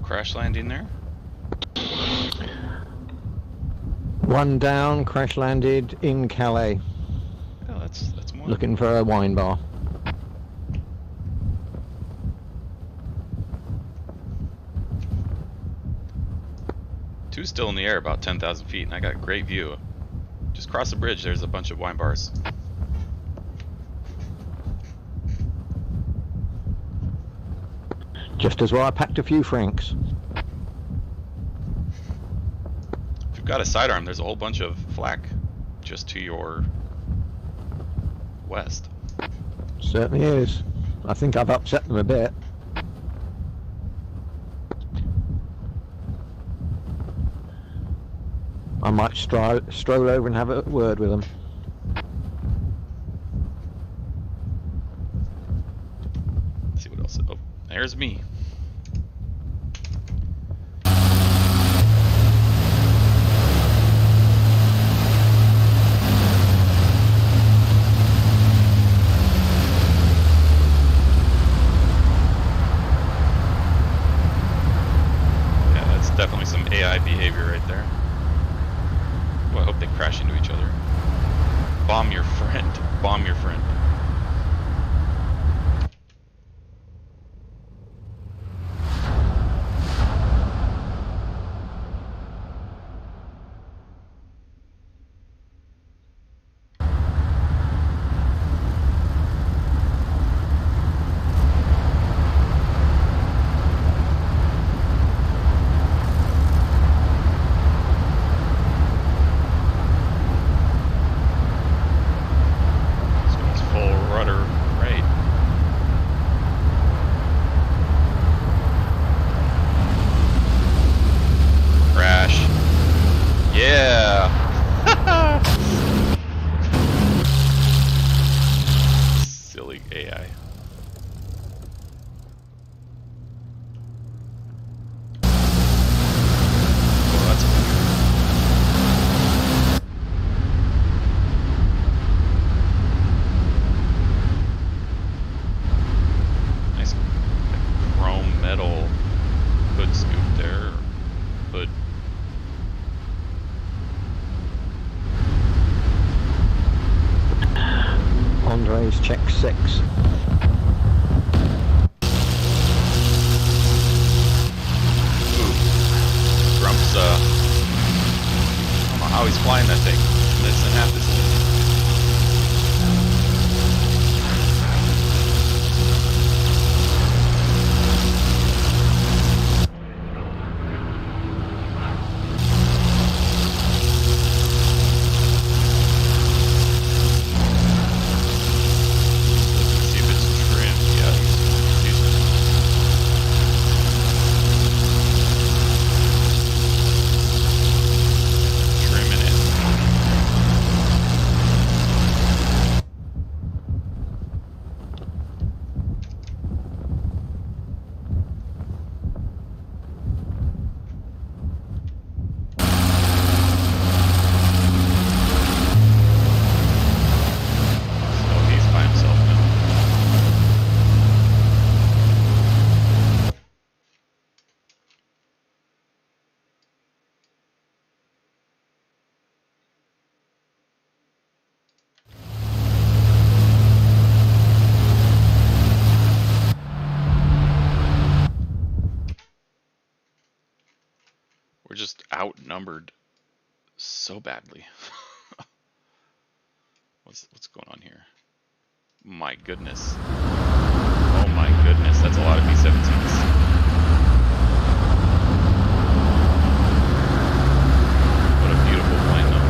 Crash landing there. One down, crash landed in Calais. Oh, that's more. Looking for a wine bar. Two's still in the air about 10,000 feet, and I got a great view. Just cross the bridge, there's a bunch of wine bars. Just as well I packed a few francs. If you've got a sidearm, there's a whole bunch of flak just to your west. Certainly is. I think I've upset them a bit. I might stroll over and have a word with them. Let's see what else. Oh, there's me. Yeah, that's definitely some AI behavior right there. Well, I hope they crash into each other. Bomb your friend. Bomb your friend. He's flying that thing. Less than half this. See if it's trimmed. Yeah, he's trimming it. So he's by himself now. We're just outnumbered so badly. What's going on here? My goodness. Oh my goodness, that's a lot of B-17s. What a beautiful plane though.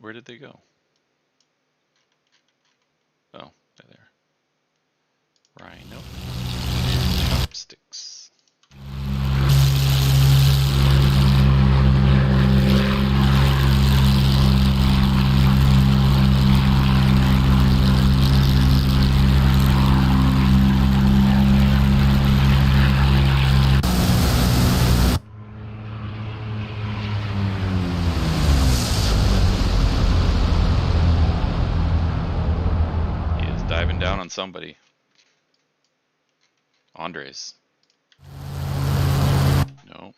Where did they go? Oh, they're there. Rhino. Chopsticks. Diving down on somebody. Andres. No.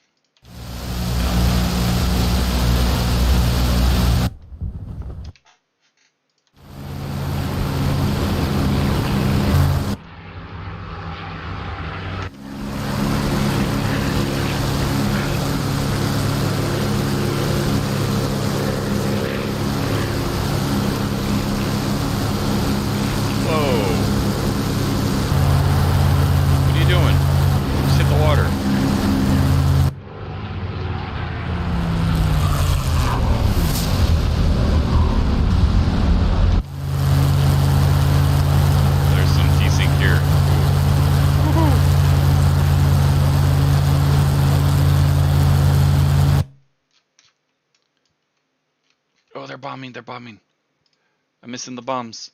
Oh, they're bombing, they're bombing. I'm missing the bombs.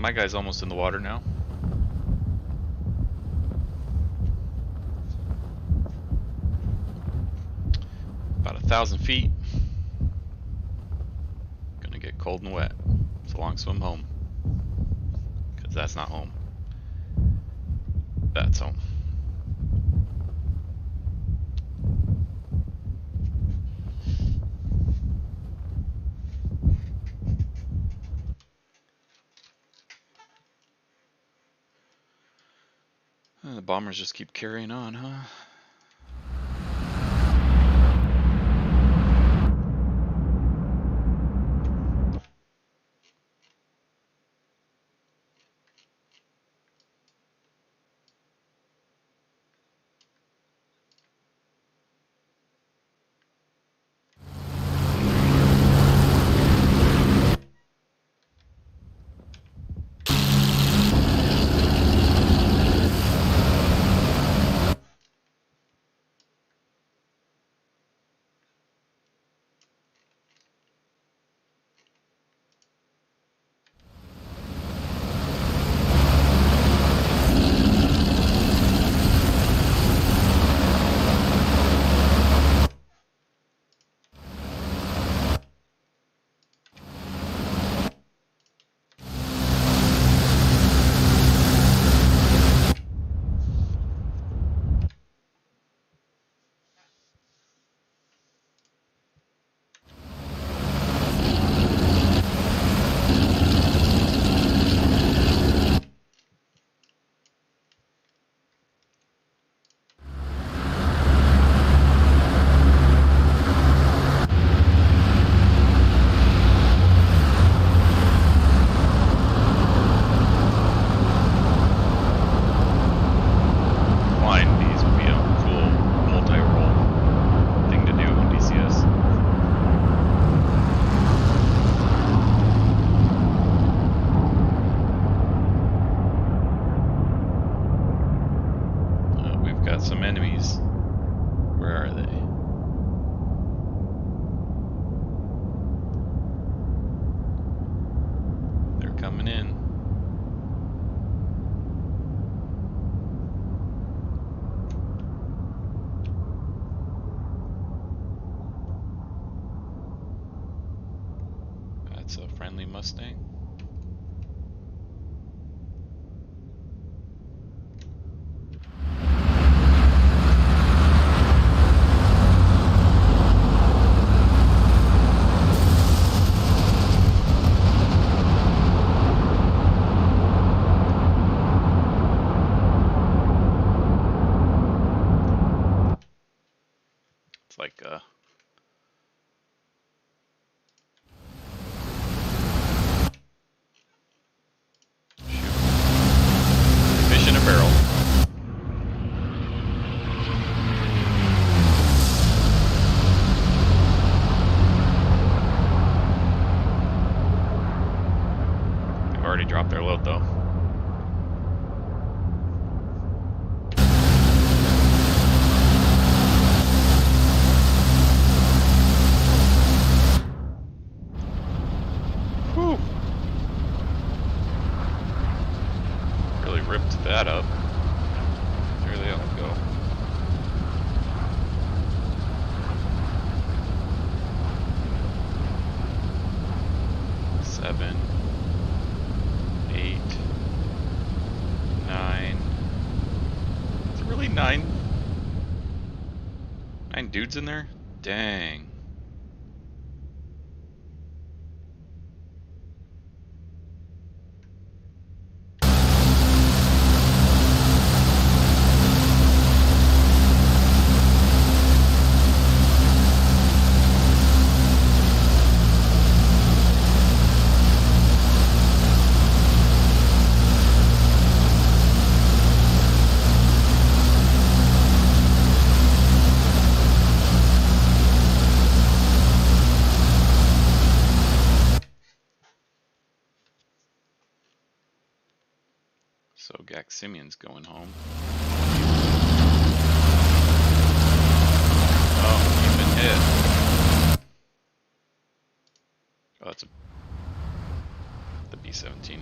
my guy's almost in the water now. About 1,000 feet. Gonna get cold and wet. So long swim home. Because that's not home. That's home. The bombers just keep carrying on, huh? Some enemies. Where are they? They're coming in. That's a friendly Mustang. Like fish in a barrel. They've already dropped their load though. Ripped that up. There they all go. Seven, 8, 9. Is it really 9? 9 dudes in there? Dang. So Gaximian's going home. Oh, you've been hit. Oh, that's the B-17.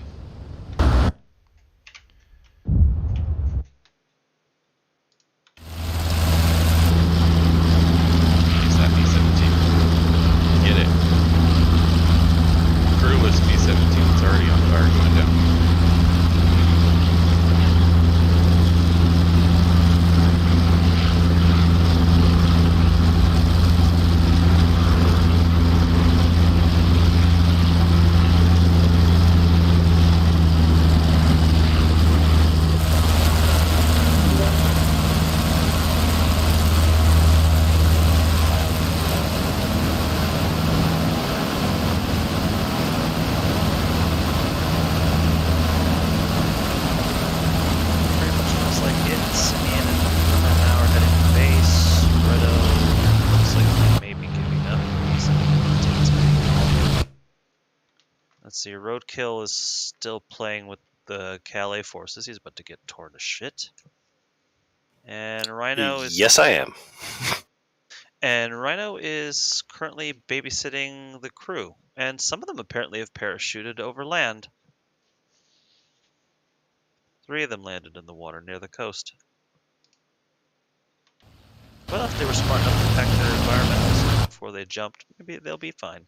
see, Roadkill is still playing with the Calais forces. He's about to get torn to shit. And Rhino is... Yes, I am. And Rhino is currently babysitting the crew. And some of them apparently have parachuted over land. 3 of them landed in the water near the coast. Well, if they were smart enough to protect their environment before they jumped, maybe they'll be fine.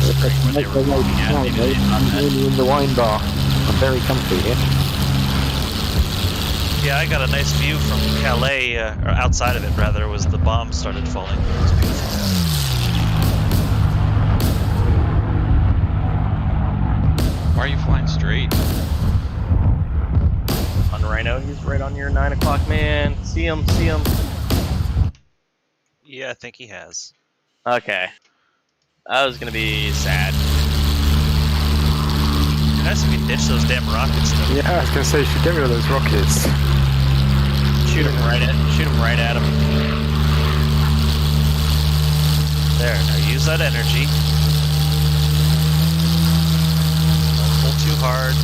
I'm really in the wine bar. I'm very comfy here. Yeah, I got a nice view from Calais, or outside of it rather, was the bomb started falling. It was beautiful. Why are you flying straight? On Rhino, he's right on your 9 o'clock, man. See him, see him. Yeah, I think he has. Okay. That was gonna be sad. Nice if you ditch those damn rockets though. Yeah, I was gonna say, you should get rid of those rockets. Shoot him right at him. There, now use that energy. Don't pull too hard.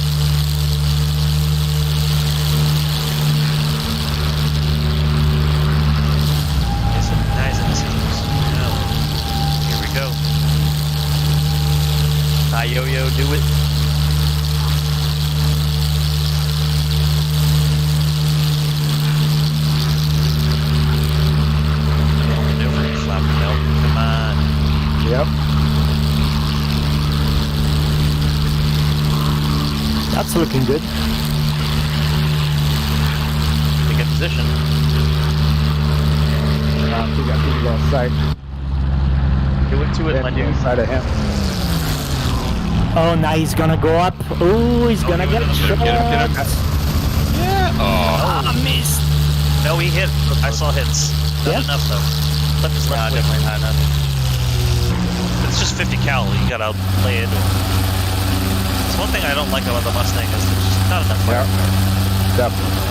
Nice. Here we go. Hi, Yo-Yo, do it. Come on. Yep. That's looking good. In a good position. We got people on sight. Do it to it, my dude. Side of him. Oh, now he's gonna go up. Oh, he's gonna get shot. Get him. Yeah. Oh, missed. No, he hit. I saw hits. Not enough though. Left his left wing. Definitely not enough. It's just 50 cal. You gotta play into it. It's one thing I don't like about the Mustang is there's just not enough fire. Definitely.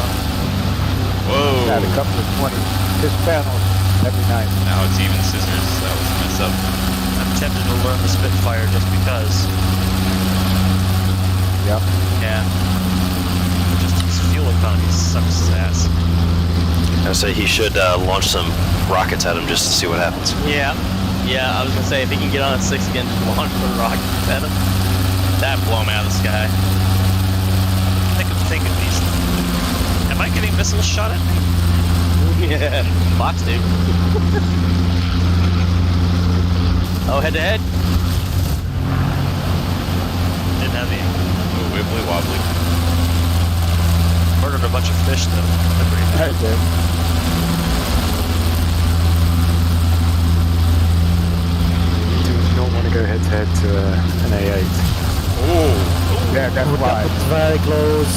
Whoa. Had a couple of 20 fish panels every night. Now it's even scissors. That was a mess up. I'm tempted to learn the Spitfire just because. Yep. Yeah. Just his fuel economy sucks his ass. I would say he should launch some rockets at him just to see what happens. Yeah, I was gonna say, if he can get on a 6 again, just launch the rockets at him, that'd blow him out of the sky. Think of these. Am I getting missiles shot at me? Yeah, Fox, dude. Oh, head to head? Didn't have any. Oh, wibbly wobbly. Murdered a bunch of fish though. They're pretty bad. Right there. You don't want to go head to head to an A8. Oh. Yeah, that's why. It's very close.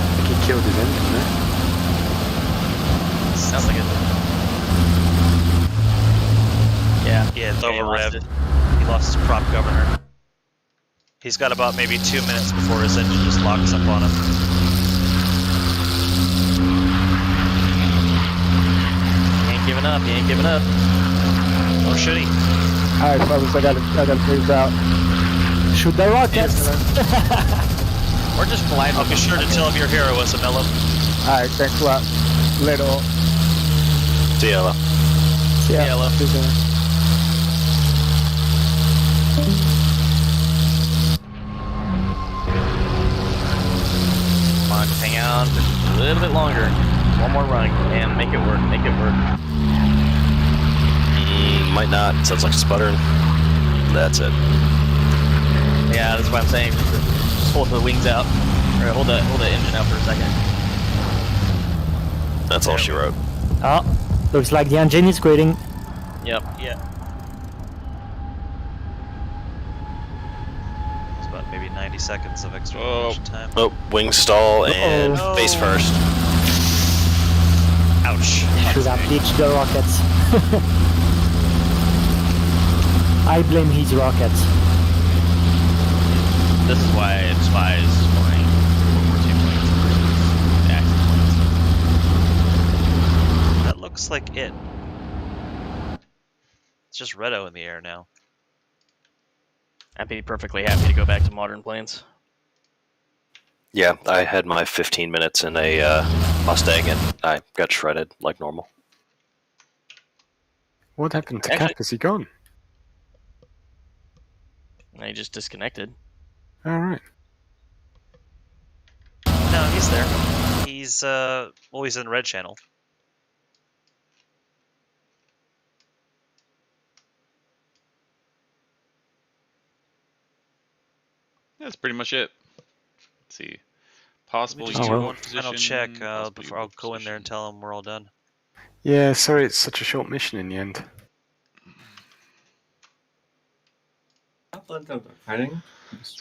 I think he killed his engine there. Sounds like it. Yeah, It's he over lost revved. it. He lost his prop governor. He's got about maybe 2 minutes before his engine just locks up on him. He ain't giving up. Or should he? Alright, fellas, I gotta freeze out. Shoot the rockets. Or just fly. I'll be sure to tell him your heroism, Ella. Alright, thanks a lot. Later on. See ya. Yeah, Ella. Come on, just hang on just a little bit longer. One more run and make it work. Might not. Sounds like sputtering. That's it. Yeah, that's what I'm saying. Just hold the wings out. Or hold the engine out for a second. That's all she wrote. Oh, looks like the engine is quitting. Yep. Yeah. It's about maybe 90 seconds of extra launch time. Oh, wing stall and face first. Ouch. Should have ditched the rockets. I blame his rockets. This is why I despise flying World War II planes versus Axis planes. That looks like it. It's just Redo in the air now. I'd be perfectly happy to go back to modern planes. Yeah, I had my 15 minutes in a Mustang, and I got shredded like normal. What happened to Cap? Is he gone? He just disconnected. All right. No, he's there. He's always in the red channel. That's pretty much it. Let's see. Possible Just do U-boat one final position, check possible before I'll U-boat go in there and position. tell him we're all done. Yeah, sorry, it's such a short mission in the end. Let's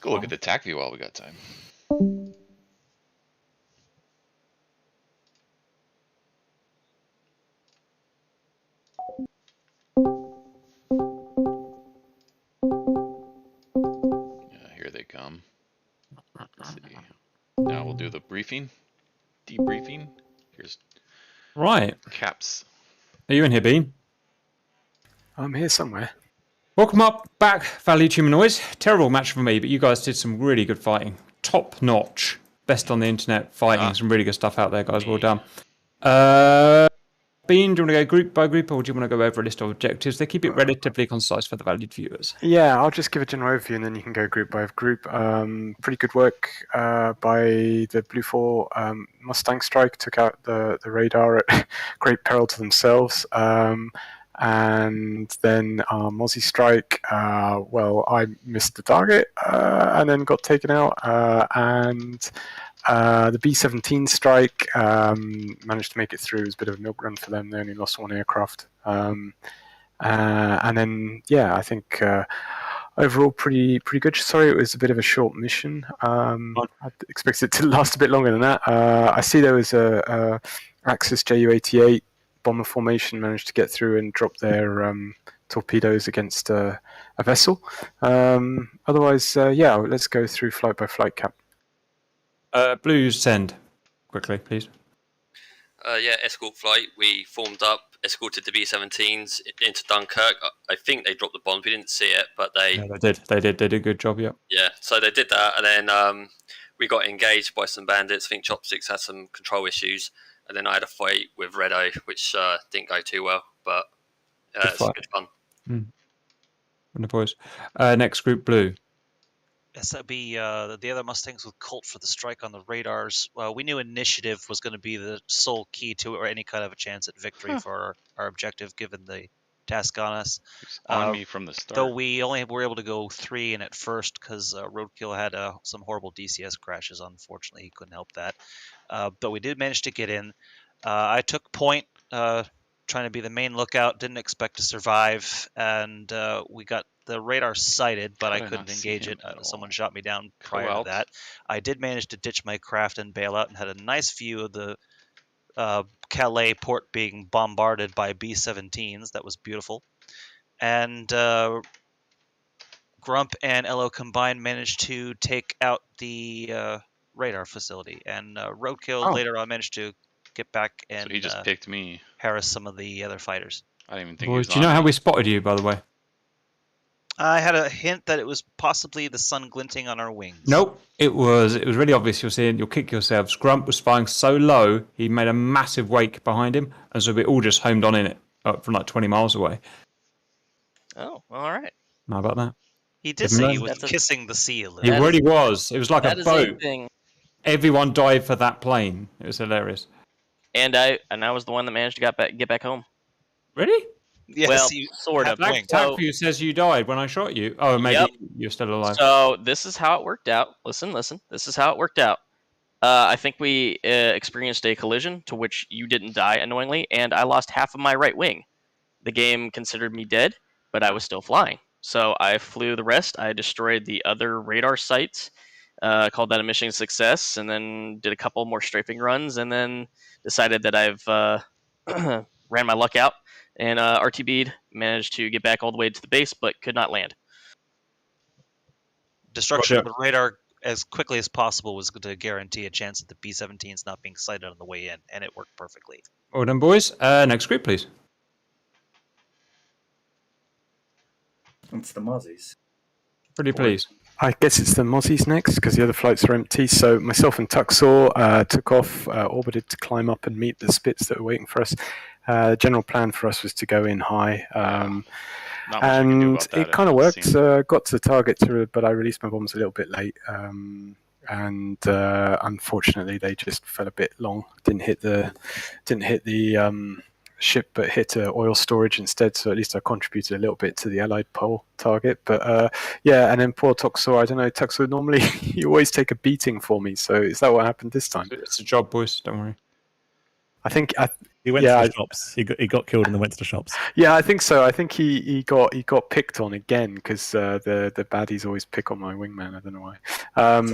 go look at the TAC view while we got time. Here they come. Let's see. Now we'll do the briefing, debriefing. Here's Right. Caps. Are you in here, Bean? I'm here somewhere. Welcome up back, Valley Humanoids. Terrible match for me, but you guys did some really good fighting. Top notch. Best on the internet fighting. Some really good stuff out there, guys. Well done. Bean, do you want to go group by group, or do you want to go over a list of objectives? They keep it relatively concise for the valued viewers. Yeah, I'll just give a general overview and then you can go group by group. Pretty good work by the Blue 4 Mustang Strike. Took out the radar at great peril to themselves. And then Mozzie Strike, well, I missed the target and then got taken out. And the B-17 Strike managed to make it through. It was a bit of a milk run for them. They only lost one aircraft. And then, yeah, I think overall pretty good. Sorry, it was a bit of a short mission. I expected it to last a bit longer than that. I see there was a Axis Ju-88 bomber formation managed to get through and drop their torpedoes against a vessel. Otherwise, yeah, let's go through flight by flight, Cap. Blues, send. Quickly, please. Yeah, escort flight. We formed up, escorted the B-17s into Dunkirk. I think they dropped the bomb. We didn't see it, but they... Yeah, they did. They did a good job, yeah. Yeah, so they did that, and then we got engaged by some bandits. I think Chopsticks had some control issues, and then I had a fight with Redo, which didn't go too well, but it's good fun. The boys. Next group, Blue. Yes, that'd be the other Mustangs with Colt for the strike on the radars. We knew initiative was going to be the sole key to it, or any kind of a chance at victory for our objective, given the task on us. On me from the start. Though we only were able to go 3 in at first because Roadkill had some horrible DCS crashes. Unfortunately, he couldn't help that. But we did manage to get in. I took point, trying to be the main lookout. Didn't expect to survive, and we got the radar sighted, but I couldn't engage it. Someone shot me down prior to that. I did manage to ditch my craft and bail out, and had a nice view of the Calais port being bombarded by B-17s. That was beautiful. And Grump and Elo combined managed to take out the radar facility. And Roadkill later on managed to get back and so he just picked me. harass some of the other fighters. I didn't even think Boys, do you know how we spotted you, by the way? I had a hint that it was possibly the sun glinting on our wings. Nope. It was really obvious. You'll kick yourselves. Grump was flying so low, he made a massive wake behind him, and so we all just homed on in it from like 20 miles away. Oh, all right. How about that? He did say he was kissing the sea a little. He really was. It was like a boat. Thing. Everyone dived for that plane. It was hilarious. And I was the one that managed to get back home. Really? Yes, well, sort of. That view says you died when I shot you. Oh, maybe you're still alive. So this is how it worked out. Listen. This is how it worked out. I think we experienced a collision to which you didn't die, annoyingly, and I lost half of my right wing. The game considered me dead, but I was still flying. So I flew the rest. I destroyed the other radar sites, called that a mission success, and then did a couple more strafing runs, and then decided that I've ran my luck out, and RTB'd, managed to get back all the way to the base, but could not land. Destruction of the radar as quickly as possible was to guarantee a chance at the B-17s not being sighted on the way in, and it worked perfectly. Well done, boys. Next group, please. It's the Mozzies. Pretty please. I guess it's the Mozzies next because the other flights are empty. So myself and Tuxor took off, orbited to climb up and meet the Spits that were waiting for us. General plan for us was to go in high. And it kind of worked. Got to the target, but I released my bombs a little bit late. And unfortunately, they just fell a bit long. Didn't hit the ship, but hit oil storage instead. So at least I contributed a little bit to the Allied pole target. But yeah, and then poor Tuxor. I don't know, Tuxor. Normally, you always take a beating for me. So is that what happened this time? It's a job, boys. Don't worry. I think he went to the shops. He got killed and then went to the shops. Yeah, I think so. I think he got picked on again because the baddies always pick on my wingman. I don't know why.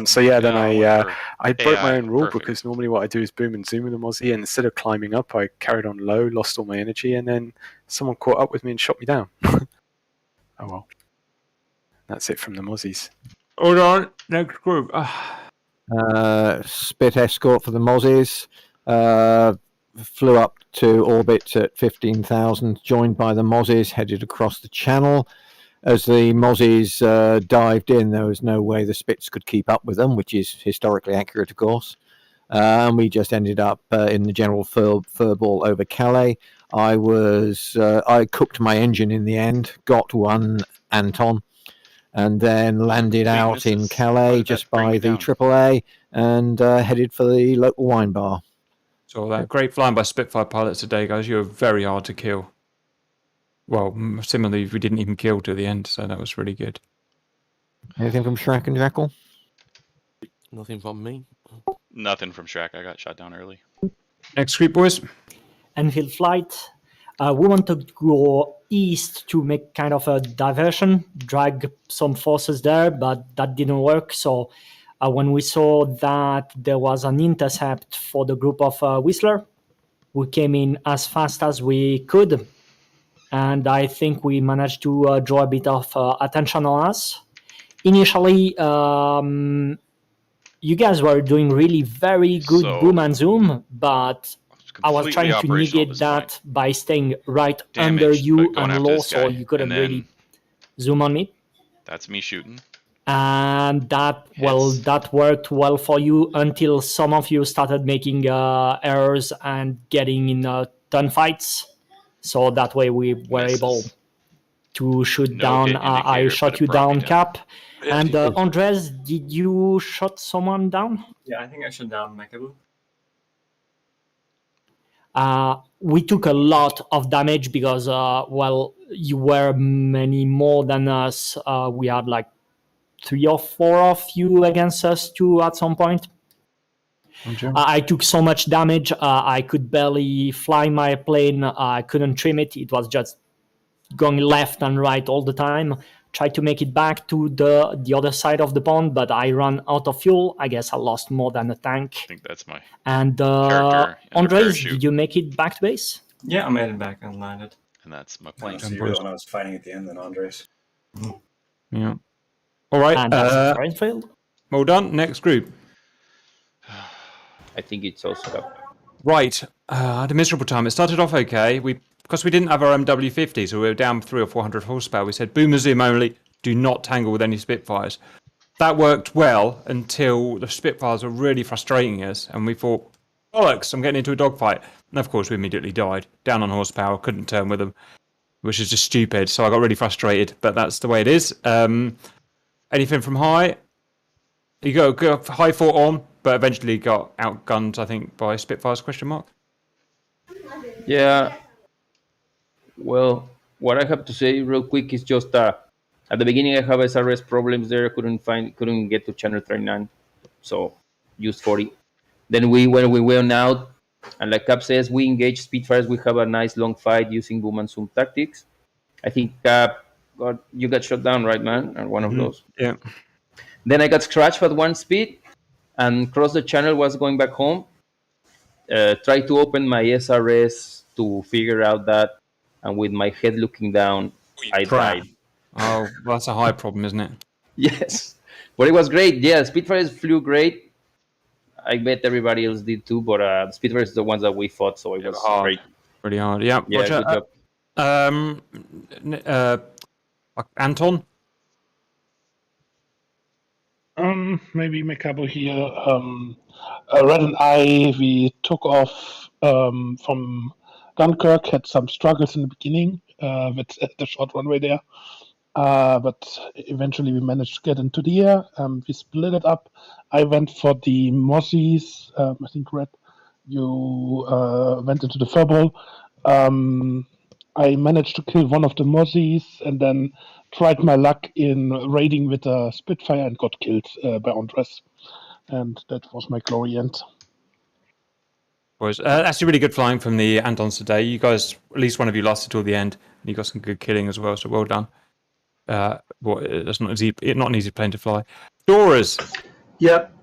So yeah, then I broke my own rule because normally what I do is boom and zoom with the Mozzie, and instead of climbing up, I carried on low, lost all my energy, and then someone caught up with me and shot me down. Oh well, that's it from the Mozzies. Hold on, next group. Spit escort for the Mozzies. Flew up to orbit at 15,000, joined by the Mozzies, headed across the channel. As the Mozzies dived in, there was no way the Spits could keep up with them, which is historically accurate, of course. And we just ended up in the general furball over Calais. I cooked my engine in the end, got one Anton, and then landed out in Calais just by the AAA and headed for the local wine bar. So that great flying by Spitfire pilots today, guys. You were very hard to kill. Well, similarly, we didn't even kill to the end, so that was really good. Anything from Shrack and Jackal? Nothing from me. Nothing from Shrack. I got shot down early. Next group, boys. Enfield flight. We want to go east to make kind of a diversion, drag some forces there, but that didn't work. So when we saw that there was an intercept for the group of Whistler, we came in as fast as we could. And I think we managed to draw a bit of attention on us. Initially, you guys were doing really very good boom and zoom, but I was trying to negate that by staying right under you and low, so you couldn't really zoom on me. That's me shooting. And that worked well for you until some of you started making errors and getting in ton fights. So that way we were able to shoot down. I shot you down, Cap. And Andres, did you shot someone down? Yeah, I think I shot down Macabu. We took a lot of damage because, you were many more than us. We had like 3 or 4 of you against us too at some point. I took so much damage, I could barely fly my plane. I couldn't trim it. It was just going left and right all the time. Tried to make it back to the other side of the pond, but I ran out of fuel. I guess I lost more than a tank. I think that's my and character. Andres, did you make it back to base? Yeah, I made it back and landed. And that's my plane. So you were the one I was fighting at the end, then Andres. Yeah. All right. And that's Springfield. Well done. Next group. I think it's also up. Right. I had a miserable time. It started off okay. Because we didn't have our MW50, so we were down 300 or 400 horsepower. We said boomer zoom only. Do not tangle with any Spitfires. That worked well until the Spitfires were really frustrating us, and we thought, bollocks, I'm getting into a dogfight. And of course, we immediately died. Down on horsepower, couldn't turn with them, which is just stupid. So I got really frustrated, but that's the way it is. Anything from high? You got high fought on, but eventually got outgunned, I think, by Spitfires, ? Yeah. Well, what I have to say real quick is just at the beginning I have SRS problems there. Couldn't get to channel 39, so used 40. Then when we went out, and like Cap says, we engaged Spitfires. We have a nice long fight using boom and zoom tactics. I think Cap, you got shot down, right, man? And one of those. Yeah. Then I got scratched at 1 speed and crossed the channel, was going back home. Tried to open my SRS to figure out that, and with my head looking down, I died. Oh, that's a high problem, isn't it? Yes. But it was great. Yeah, Spitfires flew great. I bet everybody else did too, but Spitfires are the ones that we fought, so it was great. Pretty hard. Yeah. Yeah, good job. Anton? Maybe Mekabo here. Red and I, we took off from Dunkirk, had some struggles in the beginning with the short runway there. But eventually we managed to get into the air. We split it up. I went for the Mossies. I think Red, you went into the furball. I managed to kill one of the Mossies and then tried my luck in raiding with a Spitfire and got killed by Andres. And that was my glory end. Was actually really good flying from the Antons today. You guys, at least one of you lasted till the end, and you got some good killing as well. So well done. That's not easy. Not an easy plane to fly. Doras. Yep.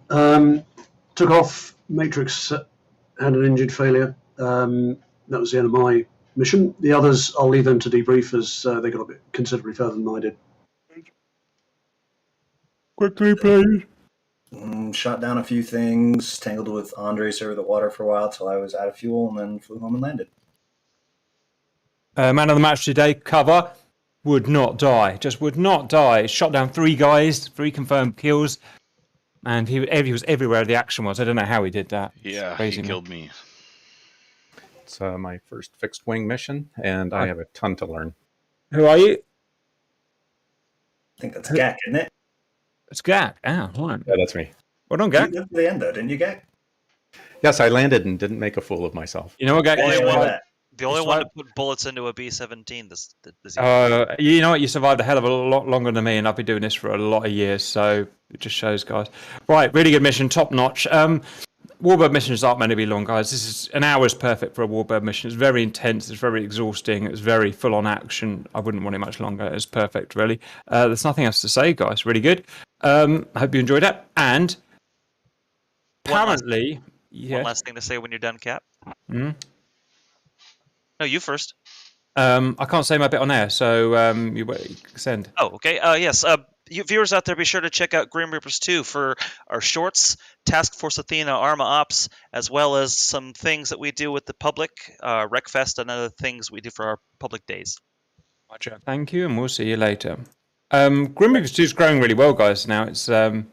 Took off. Matrix had an engine failure. That was the end of my mission. The others, I'll leave them to debrief as they got a bit considerably further than I did. Quickly, please. Shot down a few things, tangled with Andres over the water for a while till I was out of fuel, and then flew home and landed. Man of the match today, cover, would not die. Just would not die. Shot down 3 guys, 3 confirmed kills, and he was everywhere the action was. I don't know how he did that. Yeah, crazy, he killed me. It's my first fixed wing mission, and I have a ton to learn. Who are you? I think that's Gak, isn't it? It's Gak. Ah, right. Yeah, that's me. Well done, Gak. You lived to the end, though, didn't you, Gak? Yes, I landed and didn't make a fool of myself. You know what, Gak? The only one to put bullets into a B-17 this year. You know what? You survived a hell of a lot longer than me, and I've been doing this for a lot of years, so it just shows, guys. Right, really good mission, top notch. Warbird missions aren't meant to be long, guys. This is an hour is perfect for a Warbird mission. It's very intense. It's very exhausting. It's very full-on action. I wouldn't want it much longer. It's perfect, really. There's nothing else to say, guys. Really good. I hope you enjoyed it. And apparently, one last thing to say when you're done, Cap. Hmm? No, you first. I can't say my bit on air, so you send. Oh, okay. Yes. You viewers out there, be sure to check out Grim Reapers 2 for our shorts, Task Force Athena, Arma Ops, as well as some things that we do with the public, Wreckfest, and other things we do for our public days. Roger. Thank you, and we'll see you later. Grim Reapers 2 is growing really well, guys. Now it's I'm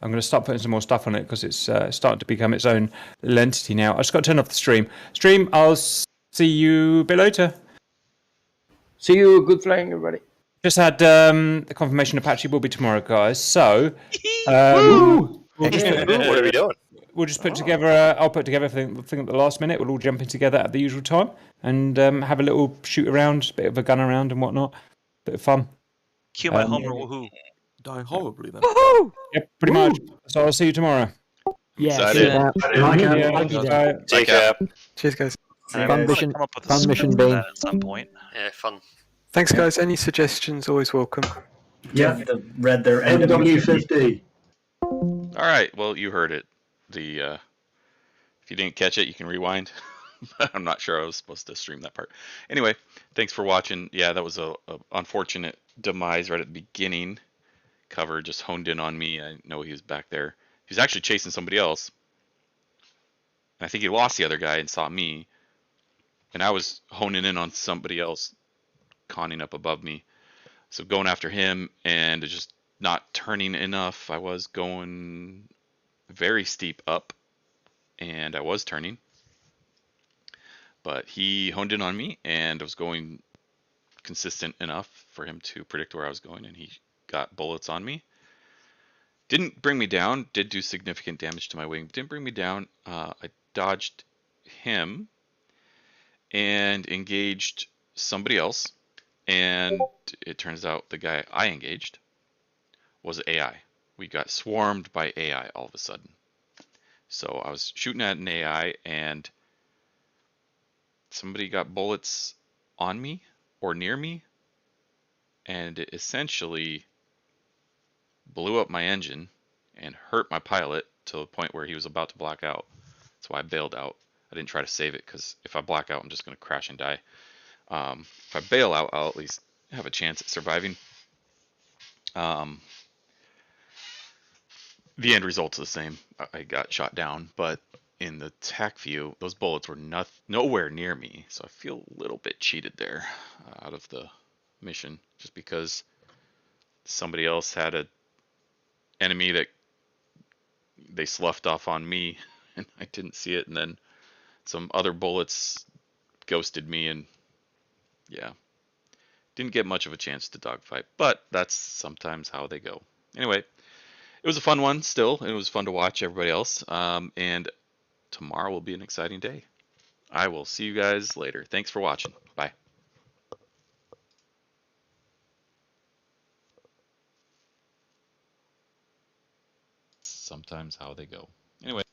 going to start putting some more stuff on it because it's starting to become its own little entity now. I just got to turn off the stream. I'll see you a bit later. See you. Good flying, everybody. Just had the confirmation Apache will be tomorrow, guys. So, What are we doing? We'll just put together. I'll put together everything at the last minute. We'll all jump in together at the usual time and have a little shoot around, bit of a gun around and whatnot. Bit of fun. Cue my Homer woohoo. Die horribly then. Woohoo! Yep, pretty much. So I'll see you tomorrow. Yeah. Take care. Cheers, guys. Fun mission. Come up with Fun a mission, script for Bean. that at some point. Yeah, fun. Thanks, guys. Any suggestions? Always welcome. Yeah. Read their MW50. All right. Well, you heard it. If you didn't catch it, you can rewind. I'm not sure I was supposed to stream that part. Anyway, thanks for watching. Yeah, that was a unfortunate demise right at the beginning. Cover just honed in on me. I know he was back there. He was actually chasing somebody else. And I think he lost the other guy and saw me. And I was honing in on somebody else conning up above me. So going after him and just not turning enough. I was going very steep up and I was turning. But he honed in on me and was going consistent enough for him to predict where I was going, and he got bullets on me. Didn't bring me down, did do significant damage to my wing, but didn't bring me down. I dodged him and engaged somebody else, and it turns out the guy I engaged was AI. We got swarmed by AI all of a sudden. So I was shooting at an AI and somebody got bullets on me or near me, and it essentially blew up my engine and hurt my pilot to the point where he was about to black out. That's why I bailed out. I didn't try to save it because if I black out, I'm just going to crash and die. If I bail out, I'll at least have a chance at surviving. The end result's the same. I got shot down, but in the TAC view, those bullets were nowhere near me, so I feel a little bit cheated there out of the mission, just because somebody else had a enemy that they sloughed off on me, and I didn't see it, and then some other bullets ghosted me, and yeah, didn't get much of a chance to dogfight, but that's sometimes how they go. Anyway, it was a fun one still, and it was fun to watch everybody else, and tomorrow will be an exciting day. I will see you guys later. Thanks for watching. Bye. Sometimes how they go. Anyway.